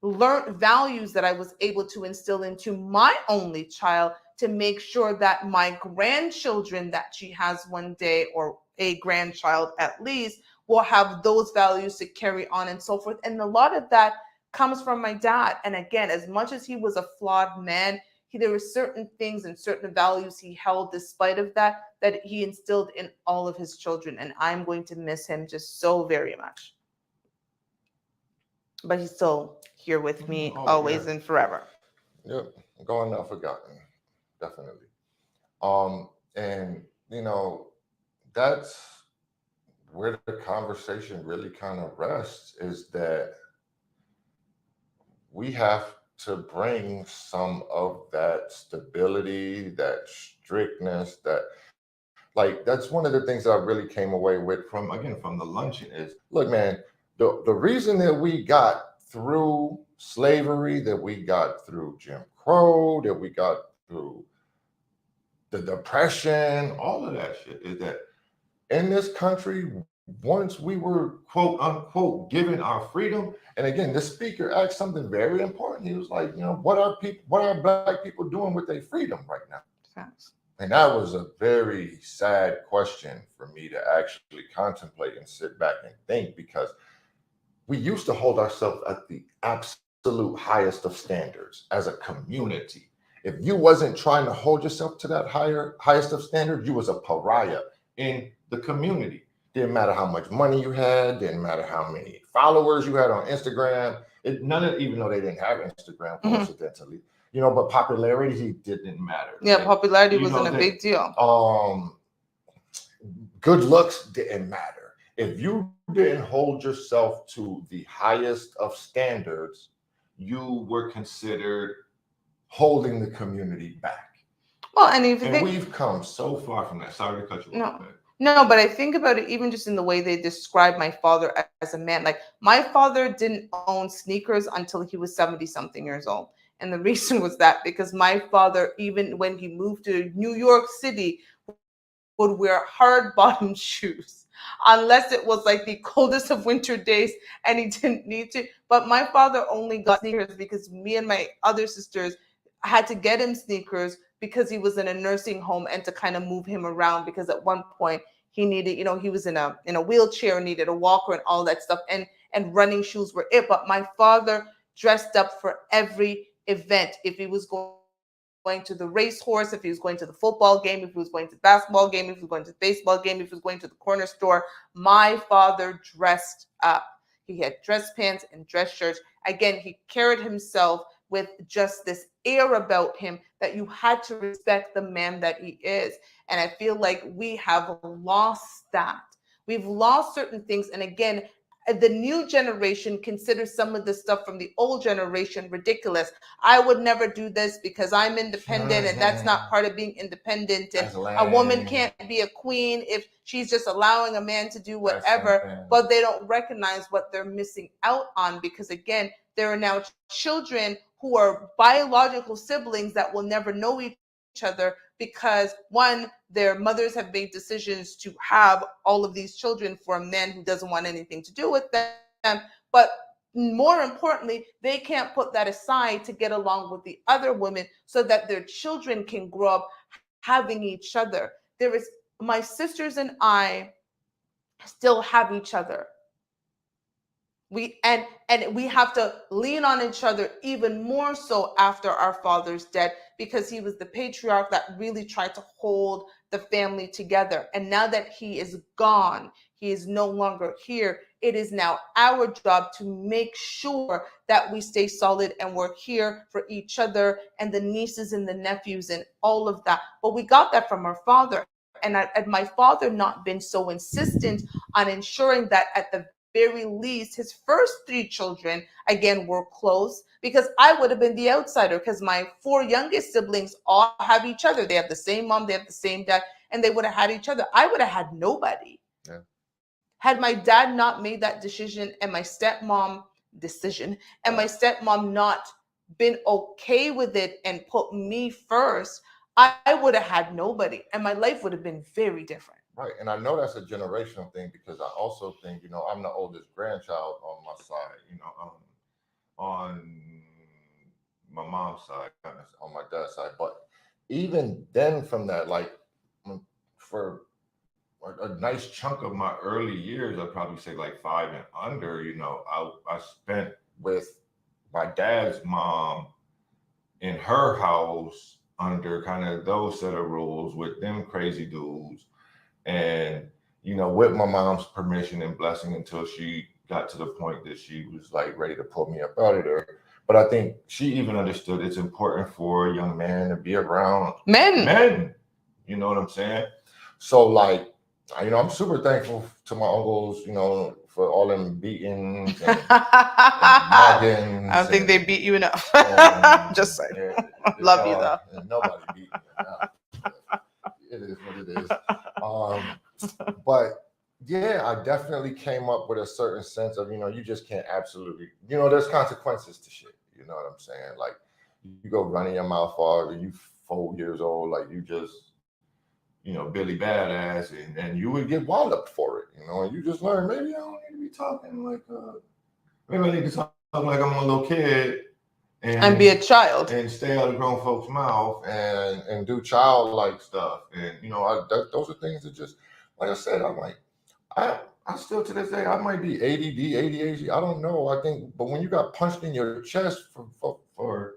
learned values that I was able to instill into my only child to make sure that my grandchildren that she has one day, or a grandchild at least, will have those values to carry on and so forth. And a lot of that comes from my dad. And again, as much as he was a flawed man, there were certain things and certain values he held despite of that he instilled in all of his children. And I'm going to miss him just so very much. But he's still here with me always and forever. Yep, gone not forgotten, definitely. And that's where the conversation really kind of rests, is that we have to bring some of that stability, that strictness, that's one of the things that I really came away with from the luncheon is, look, man, the reason that we got through slavery, that we got through Jim Crow, that we got through the Depression, all of that shit, is that in this country, once we were quote unquote given our freedom, and again, the speaker asked something very important. He was like, what are black people doing with their freedom right now? Thanks. And that was a very sad question for me to actually contemplate and sit back and think, because we used to hold ourselves at the absolute highest of standards as a community. If you wasn't trying to hold yourself to that highest of standards, you was a pariah in the community. Didn't matter how much money you had, didn't matter how many followers you had on Instagram. Even though they didn't have Instagram, coincidentally, but popularity didn't matter. Yeah, popularity wasn't a big deal. Good looks didn't matter. If you didn't hold yourself to the highest of standards, you were considered holding the community back. Well, and we've come so far from that. Sorry to cut you off. No, but I think about it even just in the way they describe my father as a man. Like, my father didn't own sneakers until he was 70-something years old. And the reason was that because my father, even when he moved to New York City, would wear hard bottom shoes unless it was like the coldest of winter days and he didn't need to. But my father only got sneakers because me and my other sisters had to get him sneakers because he was in a nursing home, and to kind of move him around, because at one point he needed, he was in a wheelchair, needed a walker and all that stuff, and running shoes were it. But my father dressed up for every event. If he was going to the racehorse, if he was going to the football game, if he was going to the basketball game, if he was going to the baseball game, if he was going to the corner store, my father dressed up. He had dress pants and dress shirts. Again, he carried himself with just this air about him that you had to respect the man that he is. And I feel like we have lost that. We've lost certain things. And again, the new generation considers some of the stuff from the old generation ridiculous. I would never do this because I'm independent, and that's not part of being independent. And a woman can't be a queen if she's just allowing a man to do whatever. But they don't recognize what they're missing out on, because again, there are now children who are biological siblings that will never know each other because, one, their mothers have made decisions to have all of these children for a man who doesn't want anything to do with them. But more importantly, they can't put that aside to get along with the other women so that their children can grow up having each other. My sisters and I still have each other. We have to lean on each other even more so after our father's death, because he was the patriarch that really tried to hold the family together. And now that he is gone, he is no longer here, it is now our job to make sure that we stay solid and we're here for each other and the nieces and the nephews and all of that. But we got that from our father. And had my father not been so insistent on ensuring that at the very least his first 3 children again were close, because I would have been the outsider, because my 4 youngest siblings all have each other. They have the same mom, they have the same dad, and they would have had each other. I would have had nobody. Yeah. Had my dad not made that decision and my stepmom not been okay with it and put me first, I would have had nobody, and my life would have been very different. Right. And I know that's a generational thing because I also think, I'm the oldest grandchild on my side, on my mom's side, not on my dad's side. But even then, from that, like for a nice chunk of my early years, I'd probably say like 5 and under, I spent with my dad's mom in her house under kind of those set of rules with them crazy dudes. And, with my mom's permission and blessing until she got to the point that she was like ready to pull me up out of there. But I think she even understood it's important for a young man to be around men. You know what I'm saying? So like, I'm super thankful to my uncles, for all them beatings and muggings. I don't think they beat you enough. Just saying. Love you though. Nobody beat me enough. It is what it is. But yeah, I definitely came up with a certain sense of, you just can't absolutely, there's consequences to shit. You know what I'm saying? Like you go running your mouth off and you 4 years old, like you just, Billy Badass, and you would get walloped for it, and you just learn, maybe I don't need to be talking like, maybe I need to talk like I'm a little kid and be a child and stay out of grown folks' mouth and do childlike stuff. And, those are things that just, like I said, I'm like, I still to this day, I might be ADD, ADHD, I don't know. I think, but when you got punched in your chest for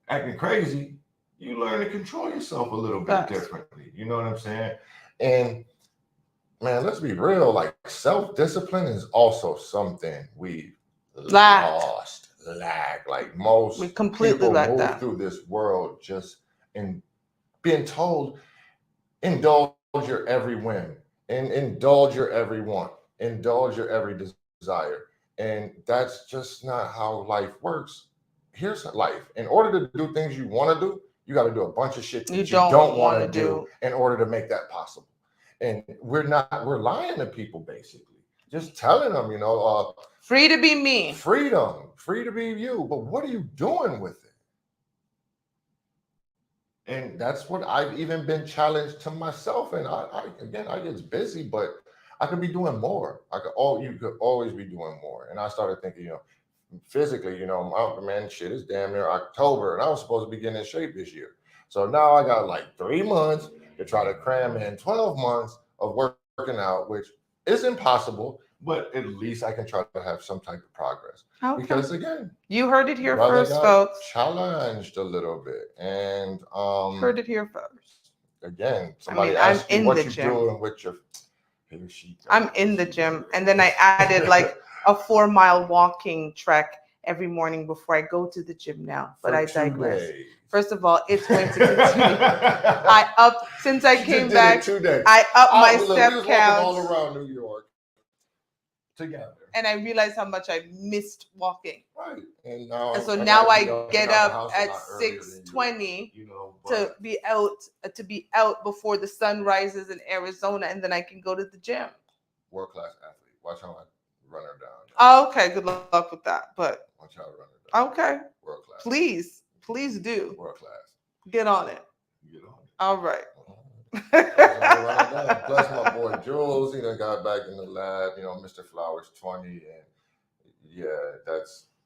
acting crazy, you learn to control yourself a little bit differently. You know what I'm saying? And man, let's be real. Like self-discipline is also something we lacked. Like most we completely people lack move that through this world just in being told, indulge your every whim and indulge your every want, indulge your every desire. And that's just not how life works. Here's life. In order to do things you want to do, you got to do a bunch of shit that you don't want to do in order to make that possible. And we're lying to people basically, just telling them, free to be me, freedom, free to be you. But what are you doing with it? And that's what I've even been challenged to myself. And I get busy, but I could be doing more. You could always be doing more. And I started thinking, physically, man, shit, it's damn near October, and I was supposed to be getting in shape this year. So now I got like 3 months to try to cram in 12 months of working out, which is impossible, but at least I can try to have some type of progress. Okay. Because again, you heard it here first, folks. Challenged a little bit, and heard it here first. Again, somebody asked you what you're doing with your. I'm in the gym, and then I added like a 4-mile walking trek every morning before I go to the gym now. But I digress. First of all, it's going to continue. Since I came back, I upped my step count all around New York together. And I realized how much I missed walking. Right. And so now I get up at 6:20 to be out before the sun rises in Arizona, and then I can go to the gym. World-class athlete. Watch how I run her down. Oh, okay, good luck with that. But watch how I run her down. Okay. World-class. Please do. World-class. Get on it. All right. Plus my boy Jules, got back in the lab, Mr. Flowers 20, and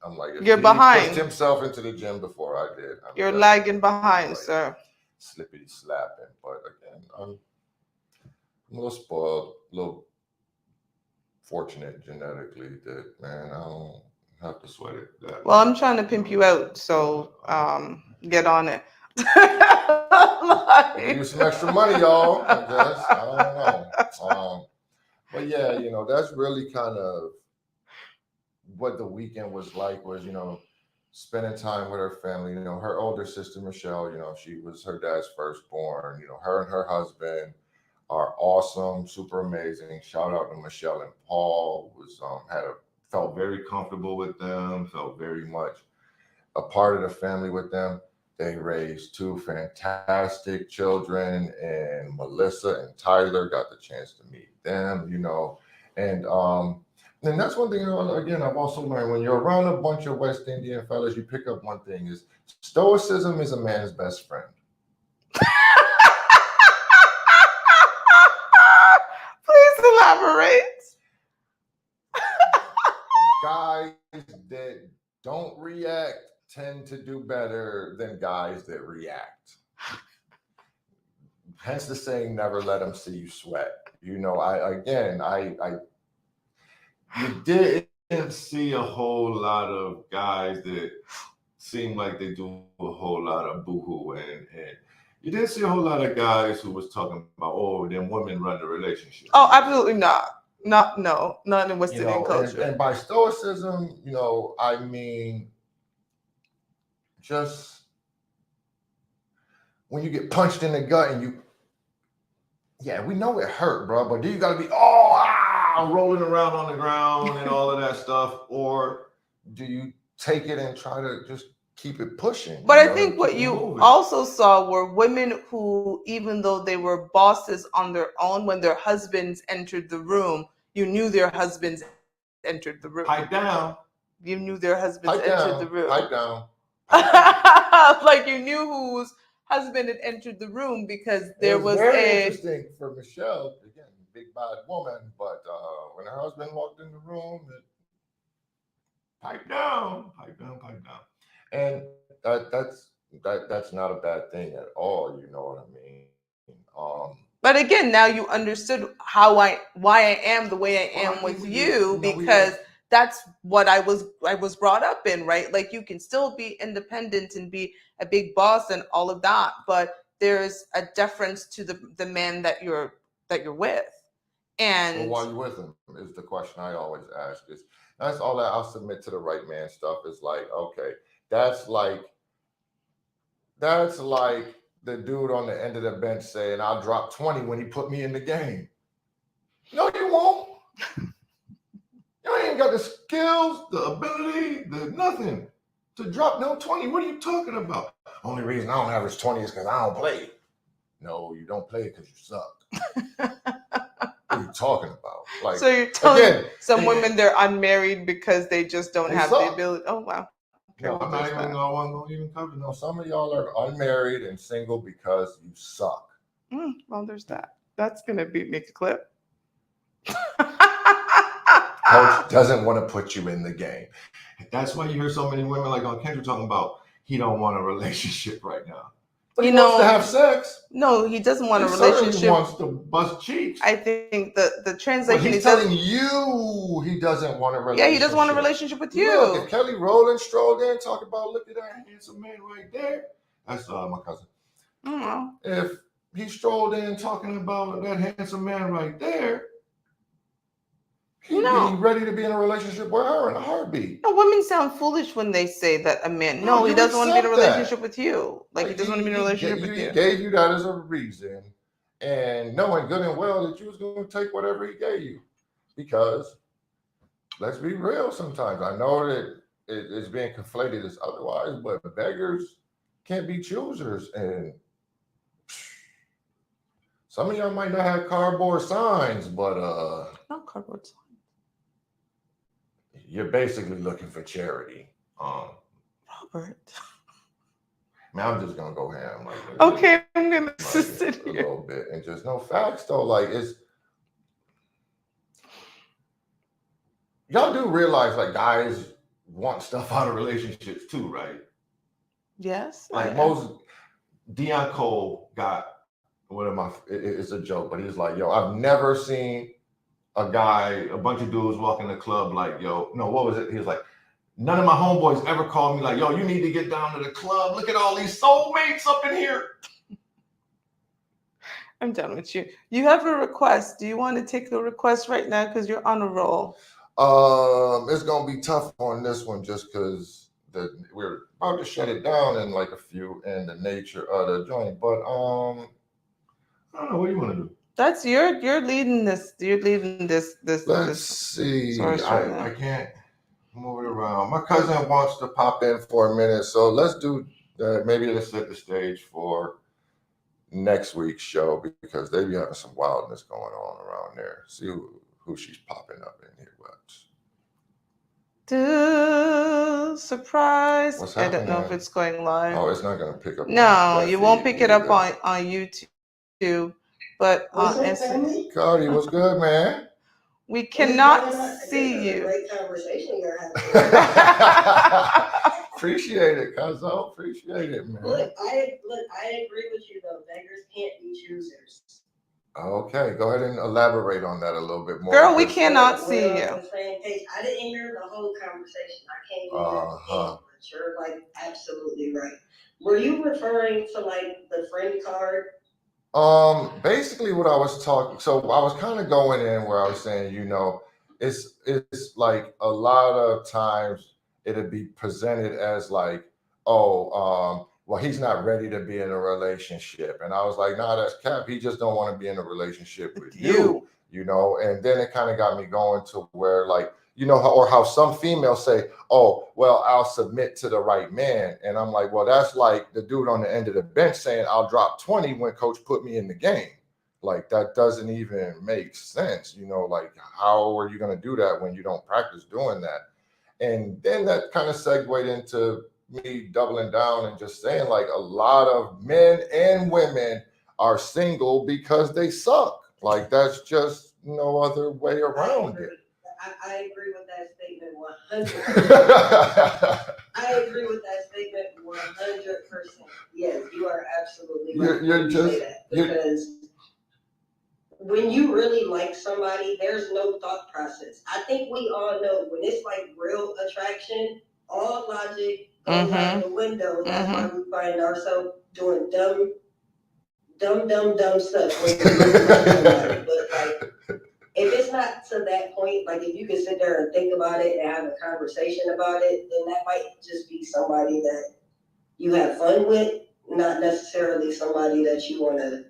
I'm like, you're behind. He pushed himself into the gym before I did. You're lagging behind, sir. Slippity slapping, but again, I'm a little spoiled, a little fortunate genetically that, man, I don't have to sweat it. Well, I'm trying to pimp you out, so get on it. Give you some extra money, y'all. I guess I don't know. But yeah, that's really kind of what the weekend was like. Was spending time with her family. Her older sister Michelle. She was her dad's firstborn. Her and her husband are awesome, super amazing. Shout out to Michelle and Paul. Felt very comfortable with them. Felt very much a part of the family with them. They raised 2 fantastic children, and Melissa and Tyler got the chance to meet them, and that's one thing, again, I've also learned when you're around a bunch of West Indian fellas, you pick up one thing is stoicism is a man's best friend. elaborate. Guys that don't react tend to do better than guys that react. Hence the saying, never let them see you sweat. You know, You didn't see a whole lot of guys that seem like they do a whole lot of boohoo, and you didn't see a whole lot of guys who was talking about, oh, then women run the relationship. Oh, absolutely not. Not in West Indian culture. And by stoicism, you know, I mean just when you get punched in the gut and yeah, we know it hurt, bro, but then you gotta be rolling around on the ground and all of that stuff, or do you take it and try to just keep it pushing? But I think what you also saw were women who, even though they were bosses on their own, when their husbands entered the room, you knew their husbands entered the room. Pipe down. You knew their husbands entered the room. Pipe down. Like you knew whose husband had entered the room because there was very interesting for Michelle, again, big bad woman, but when her husband walked in the room, pipe down. And that's not a bad thing at all, you know what I mean? But again, now you understood why I am the way I am with you, because that's what I was brought up in, right? Like you can still be independent and be a big boss and all of that, but there's a deference to the man that you're with. And while you're with him is the question I always ask is, that's all that I'll submit to the right man stuff is like, okay, that's like the dude on the end of the bench saying, I'll drop 20 when he put me in the game. No, you won't. You ain't got the skills, the ability, the nothing to drop no 20. What are you talking about? Only reason I don't average 20 is because I don't play. No, you don't play because you suck. What are you talking about? Like, so you're telling some women they're unmarried because they just don't have the ability. Oh wow. Okay, no, I'm not even going to even cover. No, some of y'all are unmarried and single because you suck. Well, there's that. That's gonna make a clip. Coach doesn't want to put you in the game. That's why you hear so many women like on Kendra talking about he don't want a relationship right now. But he wants to have sex. No, he doesn't want a relationship. He wants to bust cheeks. I think the translation is telling you he doesn't want a relationship. Yeah, he doesn't want a relationship with you. Look, if Kelly Rowland strolled in, talk about, look at that handsome man right there. That's my cousin. Mm-hmm. If he strolled in talking about that handsome man right there, he'd be ready to be in a relationship with her in a heartbeat. No, women sound foolish when they say that a man. No, he doesn't want to be in a relationship with you. Like he doesn't want to be in a relationship with you. He gave you that as a reason, and knowing good and well that you was going to take whatever he gave you, because let's be real. Sometimes I know that it's being conflated as otherwise, but beggars can't be choosers, and some of y'all might not have cardboard signs, but not cardboard signs. You're basically looking for charity. Robert. Man, I'm just gonna go ham. Okay, I'm gonna sit here a little bit and just no facts though. Like y'all do realize like guys want stuff out of relationships too, right? Yes. Like most Deion Cole got one of my. It's a joke, but he's like, yo, I've never seen a bunch of dudes walk in the club like, yo, no, what was it? He was like, none of my homeboys ever called me like, yo, you need to get down to the club. Look at all these soulmates up in here. I'm done with you. You have a request. Do you want to take a request right now? Because you're on a roll. It's going to be tough on this one just because we're about to shut it down in like a few and the nature of the joint. But I don't know. What do you want to do? That's you're leading this. You're leading this. Let's see. I can't move it around. My cousin wants to pop in for a minute, so let's do. Maybe let's set the stage for next week's show because they be having some wildness going on around there. See who she's popping up in here with. Surprise! I don't know if it's going live. Oh, it's not going to pick up. No, you won't pick it up on YouTube. But Cardi, what's good, man? We cannot see This is a you. great conversation you're having. Appreciate it, Cuzzo. Appreciate it, man. Look, I agree with you though. Beggars can't be choosers. Okay, go ahead and elaborate on that a little bit more. Girl, we because- cannot We're see on you. the same page. I didn't hear the whole conversation. I came in at the end, but you're like absolutely right. Were you referring to like the friend card? Basically what I was talking, so I was kind of going in where I was saying, it's like a lot of times it'd be presented as like, oh, well, he's not ready to be in a relationship. And I was like, nah, that's cap. He just don't want to be in a relationship with you, and then it kind of got me going to where like, or how some females say, oh, well, I'll submit to the right man. And I'm like, well, that's like the dude on the end of the bench saying, I'll drop 20 when coach put me in the game. Like, that doesn't even make sense. Like, how are you going to do that when you don't practice doing that? And then that kind of segued into me doubling down and just saying, like, a lot of men and women are single because they suck. Like, that's just no other way around it. I agree with that statement 100%. I agree with that statement 100%. Yes, you are absolutely right. Because when you really like somebody, there's no thought process. I think we all know when it's like real attraction, all logic goes out the window. That's why we find ourselves doing dumb stuff when we really like somebody. But like, if it's not to that point, like if you can sit there and think about it and have a conversation about it, then that might just be somebody that you have fun with, not necessarily somebody that you want to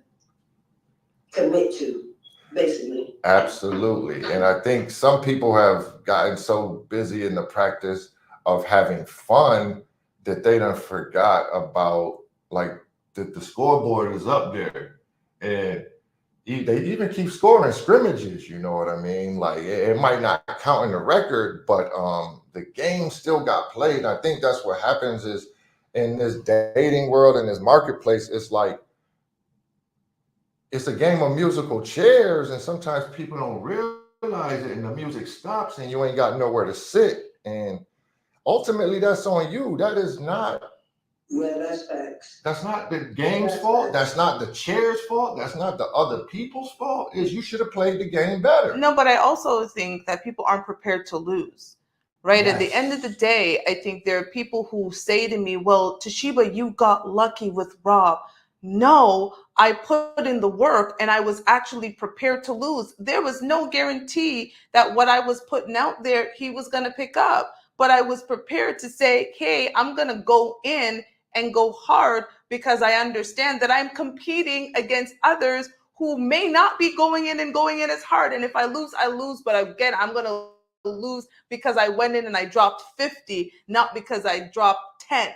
commit to, basically. Absolutely. And I think some people have gotten so busy in the practice of having fun that they done forgot about, like, the scoreboard is up there. And they even keep scoring scrimmages, you know what I mean? Like, it might not count in the record, but the game still got played. I think that's what happens is in this dating world, in this marketplace, it's like, it's a game of musical chairs, and sometimes people don't realize it, and the music stops, and you ain't got nowhere to sit. And ultimately, that's on you. That is not. Yeah, that's facts. That's not the game's fault. That's not the chair's fault. That's not the other people's fault. Is you should have played the game better. No, but I also think that people aren't prepared to lose. Right? Yes. At the end of the day, I think there are people who say to me, well, Toshiba, you got lucky with Rob. No, I put in the work and I was actually prepared to lose. There was no guarantee that what I was putting out there, he was going to pick up. But I was prepared to say, hey, I'm going to go in and go hard because I understand that I'm competing against others who may not be going in as hard. And if I lose, I lose. But again, I'm going to lose because I went in and I dropped 50, not because I dropped 10.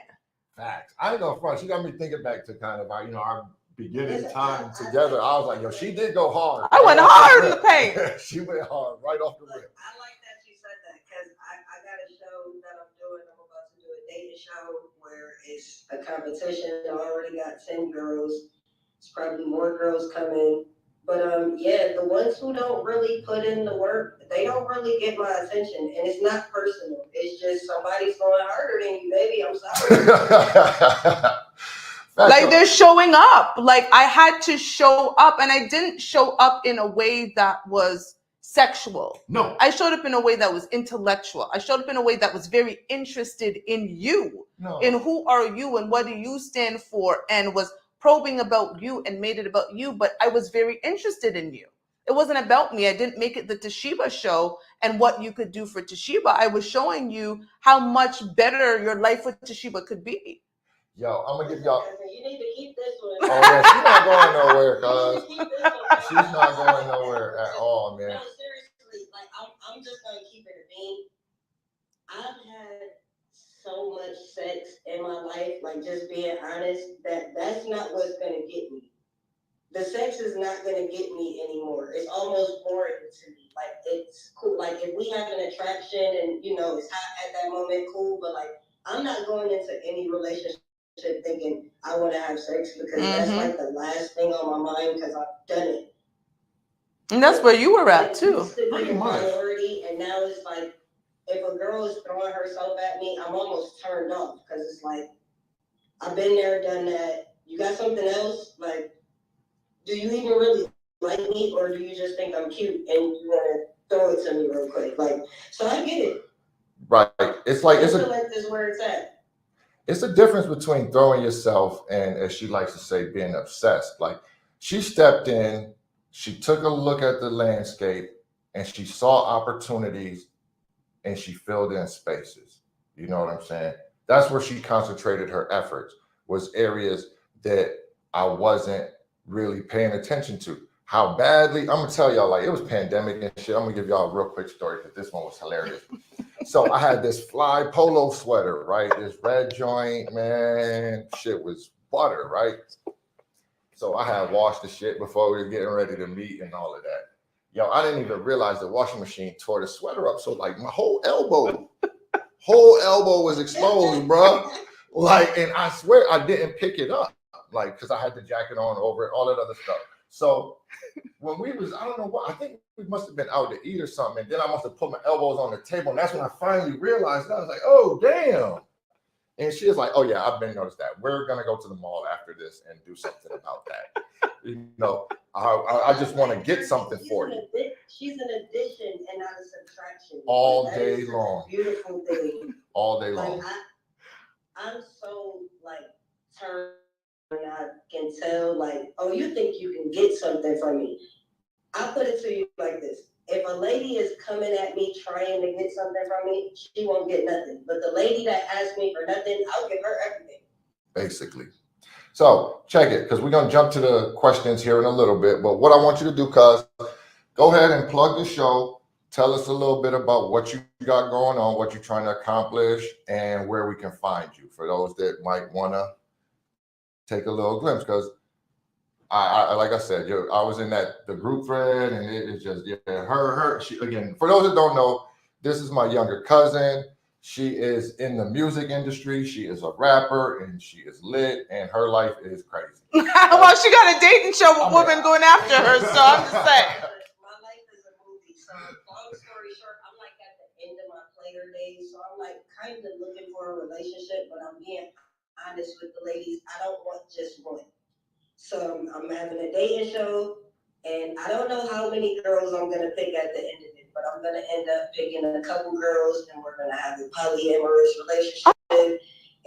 Facts. I ain't gonna front. She got me thinking back to kind of our beginning time together. I was like, yo, she did go hard. I went hard in the paint. She went hard right off the rip. I like that you said that because I got a show that I'm doing. I'm about to do a dating show where it's a competition. I already got 10 girls. It's probably more girls coming. But yeah, the ones who don't really put in the work, they don't really get my attention. And it's not personal. It's just somebody's going harder than you, baby. I'm sorry. Like they're showing up. Like I had to show up, and I didn't show up in a way that was sexual. No. I showed up in a way that was intellectual. I showed up in a way that was very interested in you. No. In who are you and what do you stand for, and was probing about you and made it about you, but I was very interested in you. It wasn't about me. I didn't make it the Toshiba show and what you could do for Toshiba. I was showing you how much better your life with Toshiba could be. Yo, I'm gonna give y'all. You need to keep this one. Oh yeah, she's not going nowhere, cuz. She's not going nowhere at all, man. No, seriously, like I'm just gonna keep it a bean. I've had so much sex in my life, like just being honest, that's not what's gonna get me. The sex is not gonna get me anymore. It's almost boring to me. Like it's cool. Like if we have an attraction and it's hot at that moment, cool. But like I'm not going into any relationship thinking I want to have sex because that's like the last thing on my mind because I've done it. And that's where you were at It too. used to be Pretty a much. minority, and now it's like if a girl is throwing herself at me, I'm almost turned off because it's like I've been there, done that. You got something else? Like, do you even really like me, or do you just think I'm cute and you want to throw it to me real quick? Like, so I get it. Right. It's like Intellect is where it's at. it's a difference between throwing yourself and, as she likes to say, being obsessed. Like, she stepped in, she took a look at the landscape, and she saw opportunities, and she filled in spaces. You know what I'm saying? That's where she concentrated her efforts, was areas that I wasn't really paying attention to. How badly, I'm gonna tell y'all, like, it was pandemic and shit. I'm gonna give y'all a real quick story because this one was hilarious. So I had this fly polo sweater, right? This red joint, man, shit was butter, right? So I had washed the shit before we were getting ready to meet and all of that. Yo, I didn't even realize the washing machine tore the sweater up. So like my whole elbow was exposed, bro. Like, and I swear I didn't pick it up, like, because I had the jacket on over it, all that other stuff. So when we was, I don't know what, I think we must have been out to eat or something, and then I must have put my elbows on the table, and that's when I finally realized it. I was like, oh, damn. And she was like, oh, yeah, I've been noticed that. We're going to go to the mall after this and do something about that. You know, I just want to get something for you. She's an addition and not a subtraction. All That day is such a long. beautiful thing. All day long. Like, I'm so, like, turned, and I can tell, like, oh, you think you can get something from me. I'll put it to you like this. If a lady is coming at me trying to get something from me, she won't get nothing. But the lady that asks me for nothing, I'll give her everything. Basically. So check it, because we're going to jump to the questions here in a little bit. But what I want you to do, cuz, go ahead and plug the show. Tell us a little bit about what you got going on, what you're trying to accomplish, and where we can find you for those that might want to take a little glimpse. Because I like I said, I was in the group thread, and it's just, she, again, for those that don't know, this is my younger cousin. She is in the music industry. She is a rapper, and she is lit, and her life is crazy. Well, she got a dating show with women going after her, so I'm just saying. My life is a movie. So long story short, I'm like at the end of my player days. So I'm like kind of looking for a relationship, but I'm being honest with the ladies. I don't want just one. So I'm having a dating show, and I don't know how many girls I'm gonna pick at the end of it, but I'm gonna end up picking a couple girls, and we're gonna have a polyamorous relationship.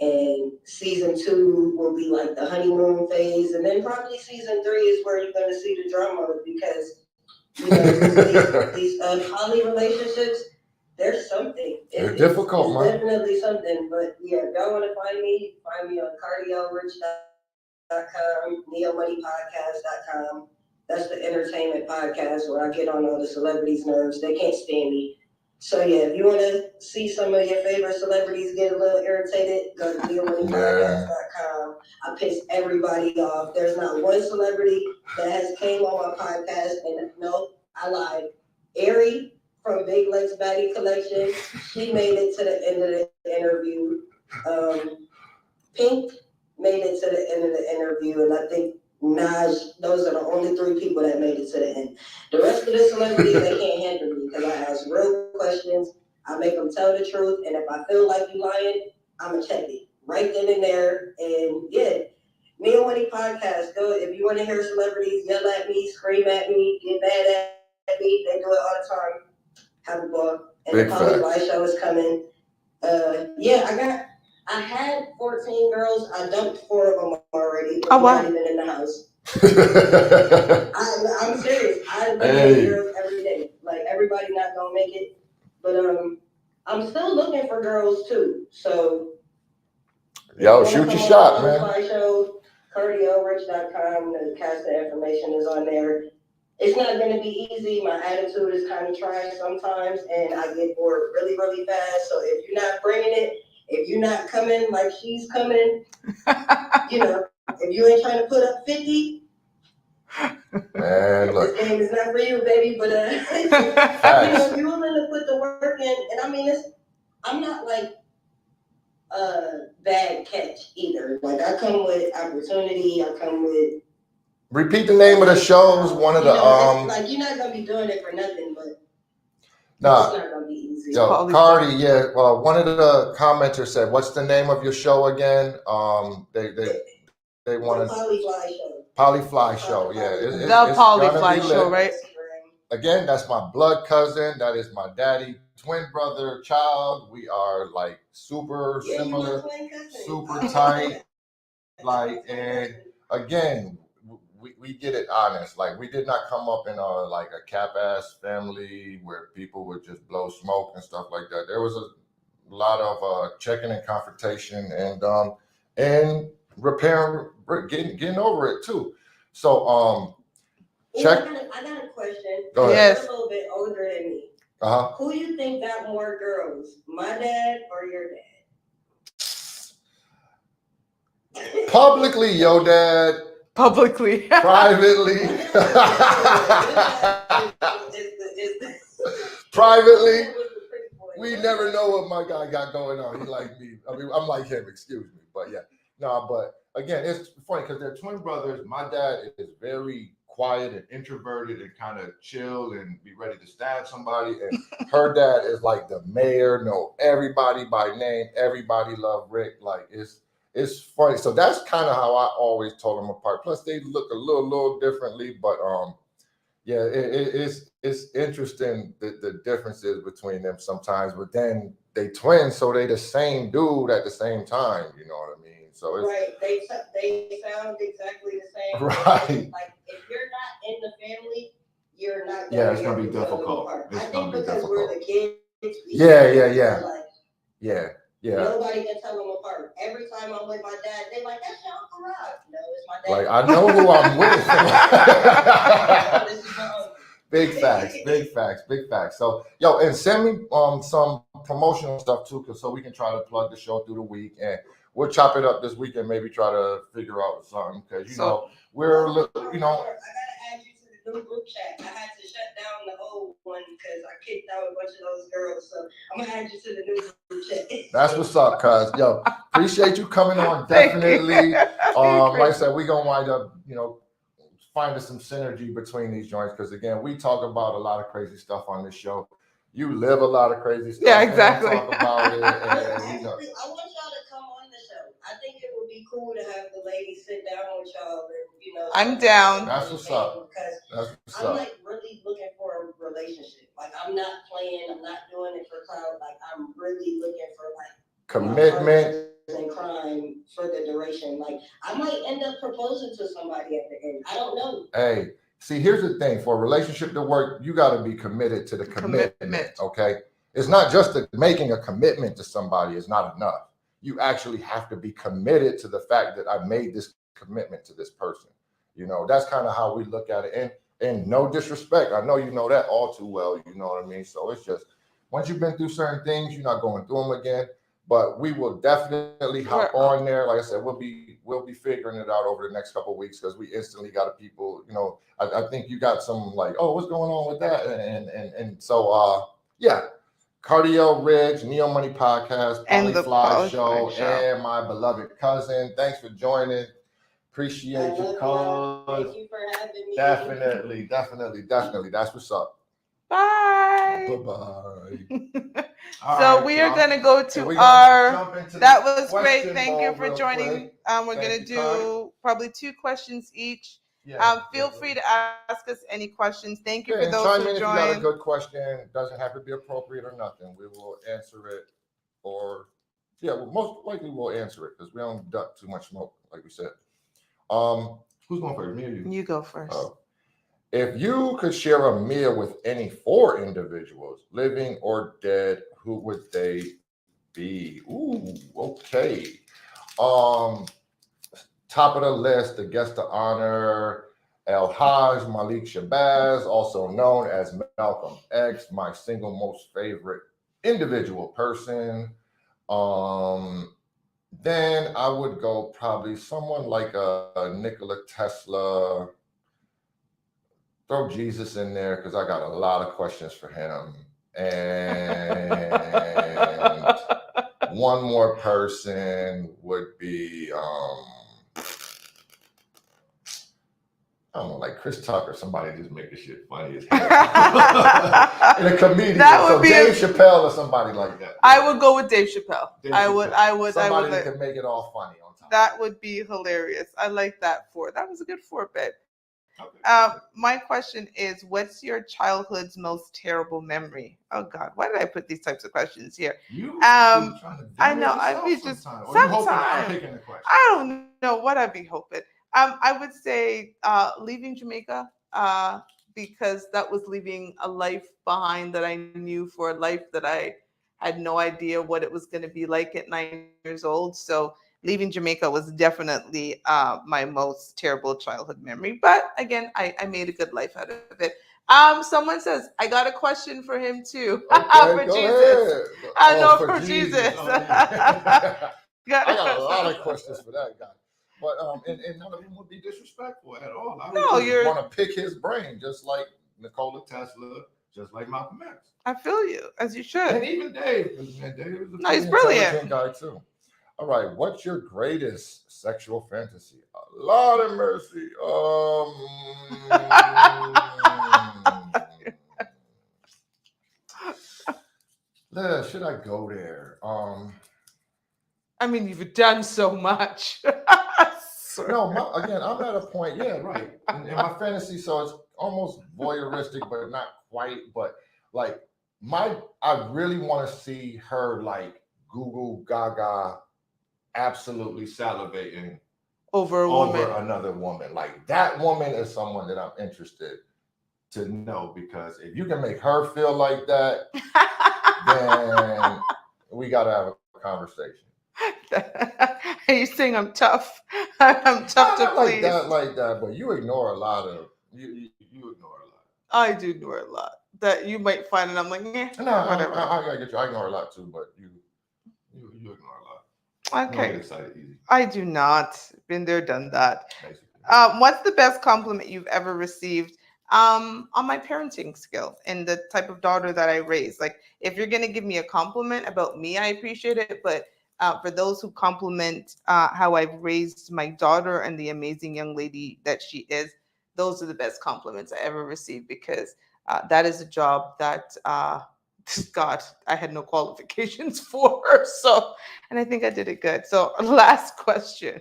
And season 2 will be like the honeymoon phase, and then probably season 3 is where you're gonna see the drama, because you know these poly relationships, there's something. They're difficult, it's man. definitely something. But yeah, if y'all want to find me on cardiorich.com, neomoneypodcast.com. That's the entertainment podcast where I get on all the celebrities' nerves. They can't stand me. So yeah, if you want to see some of your favorite celebrities get a little irritated, go to neomoneypodcast.com. I piss everybody off. There's not one celebrity that has came on my podcast, and no, I lied. Ari from Big Legs Baddie Collection, she made it to the end of the interview. Pink made it to the end of the interview, and I think Naj, those are the only 3 people that made it to the end. The rest of the celebrities, they can't handle me because I ask real questions. I make them tell the truth, and if I feel like you lying, I'm going to check it right then and there. And yeah, Neo Money Podcast, go. If you want to hear celebrities yell at me, scream at me, get mad at me, they do it all the time. Have a ball. And Big the Poly facts. Live show is coming. Yeah, I had 14 girls. I dumped 4 of them already. Oh, wow. Not even in the house. I'm serious. I look at girls every day. Like, everybody not gonna make it. But I'm still looking for girls too. So Yo, shoot your shot, man. My show, cardiorich.com. The cast of information is on there. It's not going to be easy. My attitude is kind of trash sometimes, and I get bored really, really fast. So if you're not bringing it, if you're not coming like she's coming, you know, if you ain't trying to put up 50, man, look. This game is not for you, baby. But you know, if you're willing to put the work in, and I mean, I'm not like a bad catch either. Like, I come with opportunity. I come with Repeat the name of the shows. One of the it's like you're not gonna be doing it for nothing, but it's nah. not gonna be easy. Yo, Polly Cardi, yeah. Well, one of the commenters said, "What's the name of your show again?" They The wanted Polyfly show. Polyfly show. Yeah, The it's gonna Polyfly be show, lit. right? Again, that's my blood cousin. That is my daddy, twin brother, child. We are like super Yeah, you my similar, twin cousin. super tight. Like, and again, we get it honest. Like, we did not come up in a like a cap ass family where people would just blow smoke and stuff like that. There was a lot of checking and confrontation and repairing, getting over it too. So check. I got a question. Go ahead. Yes. You're a little bit older than me. Uh-huh. Who you think got more girls, my dad or your dad? Publicly, your dad. Publicly. Privately. Privately. We never know what my guy got going on. He like me. I mean, I'm like him, excuse me. But yeah. No, but again, it's funny because they're twin brothers. My dad is very quiet and introverted and kind of chill and be ready to stab somebody. And her dad is like the mayor, know everybody by name. Everybody love Rick. Like it's funny. So that's kind of how I always told them apart. Plus they look a little differently, but yeah, it's interesting the differences between them sometimes, but then they twins, so they the same dude at the same time. You know what I mean? So it's right. They sound exactly the same. right. Like if you're not in the family, you're not. Yeah, it's gonna be difficult. I think because we're the kids. Yeah. Nobody can tell them apart. Every time I'm with my dad, they like, that's your Uncle Rob. No, it's my dad. Like I know who I'm with. Big facts. So yo, and send me some promotional stuff too, so we can try to plug the show through the week, and we'll chop it up this week and maybe try to figure out something because we're I gotta add you to the new group chat. I had to shut down the old one because I kicked out a bunch of those girls. So I'm gonna add you to the new group chat. That's what's up, cuz. Yo, appreciate you coming on. Definitely. Like I said, we're gonna wind up, finding some synergy between these joints because again, we talk about a lot of crazy stuff on this show. You live a lot of crazy stuff. Yeah, exactly. Talk about it. And, Actually, I want y'all to come on the show. I think it would be cool to have the ladies sit down with y'all and I'm down. That's what's up. Because I'm like really looking for a relationship. Like I'm not playing. I'm not doing it for clout. Like I'm really looking for like commitment and crime for the duration. Like I might end up proposing to somebody at the end. I don't know. Hey, see, here's the thing: for a relationship to work, you got to be committed to the commitment. Okay, it's not just making a commitment to somebody is not enough. You actually have to be committed to the fact that I made this commitment to this person. That's kind of how we look at it. And no disrespect, I know you know that all too well. You know what I mean? So it's just once you've been through certain things, you're not going through them again. But we will definitely hop on there. Like I said, we'll be figuring it out over the next couple of weeks because we instantly got people. I think you got some like, oh, what's going on with that? And so yeah, Cardio Ridge, Neo Money Podcast, Polyfly Show, and my beloved cousin. Thanks for joining. Appreciate you, cuz. Thank you for having me. Definitely. That's what's up. Bye. Bye. So we are going to go to that was great. Thank you for joining. We're going to do probably 2 questions each. Feel free to ask us any questions. Thank you for those who joined. If you got a good question, it doesn't have to be appropriate or nothing. We will answer it, most likely we'll answer it because we don't duck too much smoke, like we said. Who's going first? Me or you? You go first. If you could share a meal with any 4 individuals, living or dead, who would they be? Ooh, okay. Top of the list, the guest of honor, El Haj Malik Shabazz, also known as Malcolm X, my single most favorite individual person. Then I would go probably someone like a Nikola Tesla. Throw Jesus in there because I got a lot of questions for him. And one more person would be I don't know, like Chris Tucker, somebody just make this shit funny as hell. That And a comedian. would So be Dave Chappelle or somebody like that. I would go with Dave Chappelle. Dave I would. Somebody that can make it all funny on top. That would be hilarious. I like that four. That was a good four, babe. Okay. My question is, what's your childhood's most terrible memory? Oh God, why did I put these types of questions here? You Um, be trying to I know, I'd be just sometimes. Or you hoping I'm sometime. picking the question? I don't know what I'd be hoping. I would say leaving Jamaica because that was leaving a life behind that I knew for a life that I had no idea what it was going to be like at 9 years old. So leaving Jamaica was definitely my most terrible childhood memory. But again, I made a good life out of it. Someone says I got a question for him too. Okay, for go Jesus. ahead. I know Oh, for Jesus. Oh, yeah. Got I got a lot of questions for that guy. But and none of them would be Disrespectful at all. I No, would you're- want to pick his brain, just like Nikola Tesla, just like Malcolm X. I feel you, as you should. And even Dave. Man, Dave is a No, he's pretty brilliant. intelligent guy too. All right, what's your greatest sexual fantasy? Lord have mercy. Should I go there? I mean, you've done so much. No, again, I'm at a point. Yeah, right. In my fantasy, so it's almost voyeuristic, but not quite. But like I really want to see her like Google Gaga, absolutely salivating over a over woman. another woman. Like that woman is someone that I'm interested to know, because if you can make her feel like that, then we got to have a conversation. Are you saying I'm tough? I'm tough to Not please. like that, but you ignore a lot of you ignore a lot. I do ignore a lot that you might find, and I'm like, yeah, No, whatever. I gotta get you. I ignore a lot too, but you You ignore a lot. You don't Okay, get excited easy, I do not. Been there, done that. basically. What's the best compliment you've ever received on my parenting skill and the type of daughter that I raised? Like, if you're going to give me a compliment about me, I appreciate it. But for those who compliment how I've raised my daughter and the amazing young lady that she is, those are the best compliments I ever received, because that is a job that, God, I had no qualifications for. So, and I think I did it good. So, last question.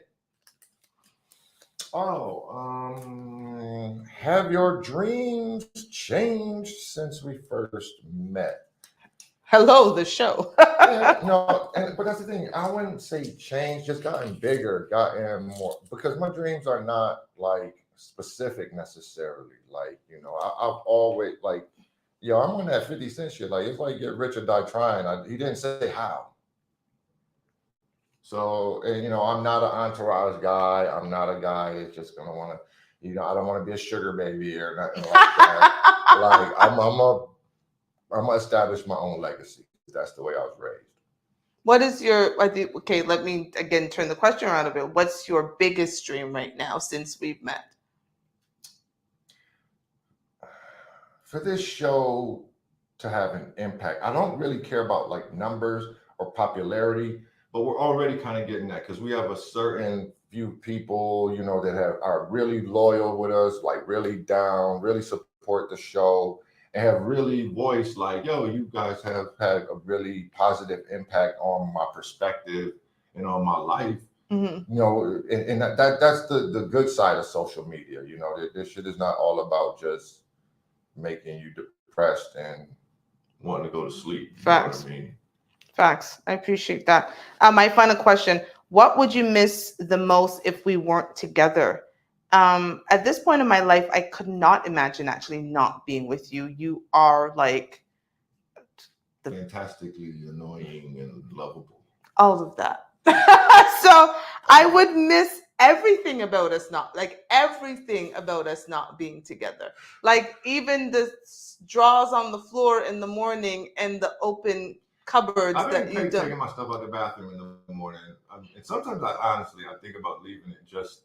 Have your dreams changed since we first met? Hello, the show. Yeah, no, but that's the thing. I wouldn't say change, just gotten bigger, gotten more, because my dreams are not like specific necessarily. Like, I've always like, I'm on that 50 Cent shit. Like, it's like get rich or die trying. He didn't say how. So, and, I'm not an entourage guy. I'm not a guy that's just gonna want to, I don't want to be a sugar baby or nothing like that. Like, I'm gonna establish my own legacy. That's the way I was raised. What is your, okay, let me again turn the question around a bit. What's your biggest dream right now since we've met? For this show to have an impact, I don't really care about like numbers or popularity, But we're already kind of getting that, because we have a certain certain few people, that are really loyal with us, like really down, really support the show, and have really voice like, yo, you guys have had a really positive impact on my perspective and on my life. Mm-hmm. And that's the good side of social media. This shit is not all about just making you depressed and Wanting to go to sleep. Facts. You know what I mean? Facts. I appreciate that. My final question: what would you miss the most if we weren't together? At this point in my life, I could not imagine actually not being with you. You are like Fantastically annoying and lovable. all of that. So I would miss everything about us not being together. Like even the drawers on the floor in the morning and the open cupboards I've that been you done. taking my stuff out the bathroom in the morning, and sometimes I think about leaving it just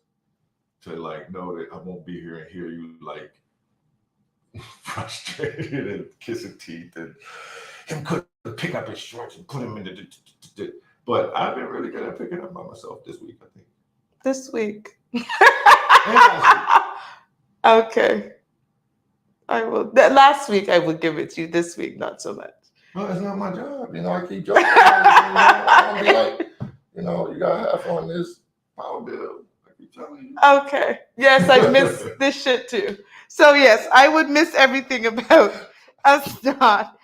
to like know that I won't be here and hear you like frustrated and kissing teeth and him could pick up his shorts and put him in the. But I've been really good at picking up by myself this week, I think. This week. And last week. Okay. I will. Last week I would give it to you. This week, not so much. No, it's not my job. I keep joking. I don't be like, you got half on this power bill. I keep telling you. Okay. Yes, I miss this shit too. So yes, I would miss everything about us not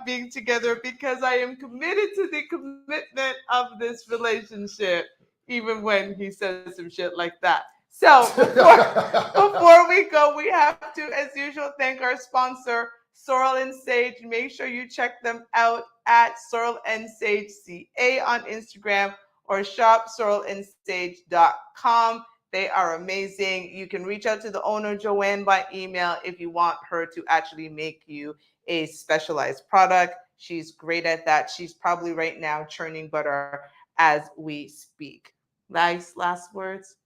being together because I am committed to the commitment of this relationship, even when he says some shit like that. So before we go, we have to, as usual, thank our sponsor, Sorrel and Sage. Make sure you check them out at Sorrel and Sage CA on Instagram or shop sorrelandsage.com. They are amazing. You can reach out to the owner, Joanne, by email if you want her to actually make you a specialized product. She's great at that. She's probably right now churning butter as we speak. Nice last words.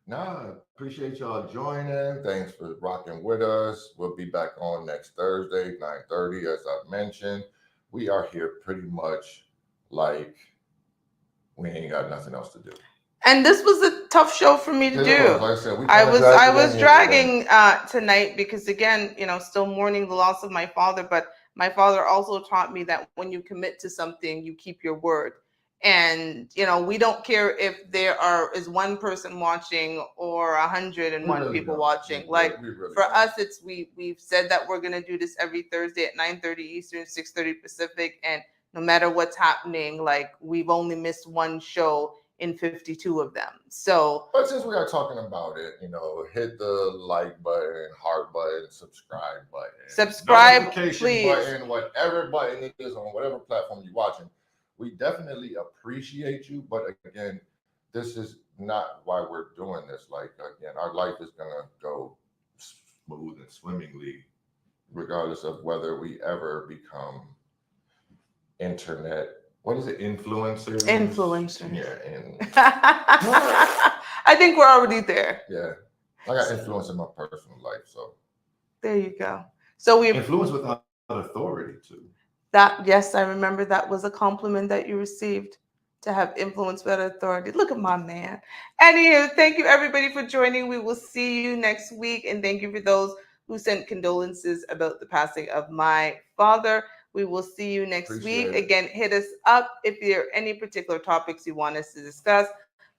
Nah, appreciate y'all joining. Thanks for rocking with us. We'll be back on next Thursday, 9:30, as I mentioned. We are here pretty much like we ain't got nothing else to do. And this was a tough show for me to do. Like I said, I was dragging tonight because again, still mourning the loss of my father, but my father also taught me that when you commit to something, you keep your word. And we don't care if is one person watching or 101 people watching. Like for us, it's we've said that we're gonna do this every Thursday at 9:30 Eastern, 6:30 Pacific, and no matter what's happening, like we've only missed one show in 52 of them. So, but since we are talking about it, hit the like button, heart button, subscribe please, button, whatever button it is on whatever platform you're watching. We definitely appreciate you, but again, this is not why we're doing this. Like again, our life is gonna go smooth and swimmingly, regardless of whether we ever become internet. What is it? Influencers. Yeah, and I think we're already there. Yeah, I got influence in my personal life, so there you go. So we influence without authority too. Yes, I remember that was a compliment that you received, to have influence without authority. Look at my man. Anywho, thank you everybody for joining. We will see you next week, and thank you for those who sent condolences about the passing of my father. We will see you next week. Again, hit us up if there are any particular topics you want us to discuss.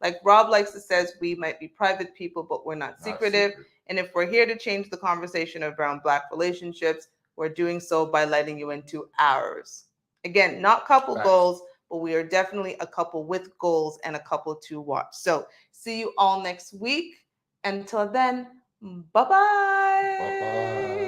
Like Rob likes to says, we might be private people, but we're not secretive. And if we're here to change the conversation around Black relationships, we're doing so by letting you into ours. Again, not couple goals, but we are definitely a couple with goals and a couple to watch. So see you all next week. Until then, bye-bye. Bye-bye.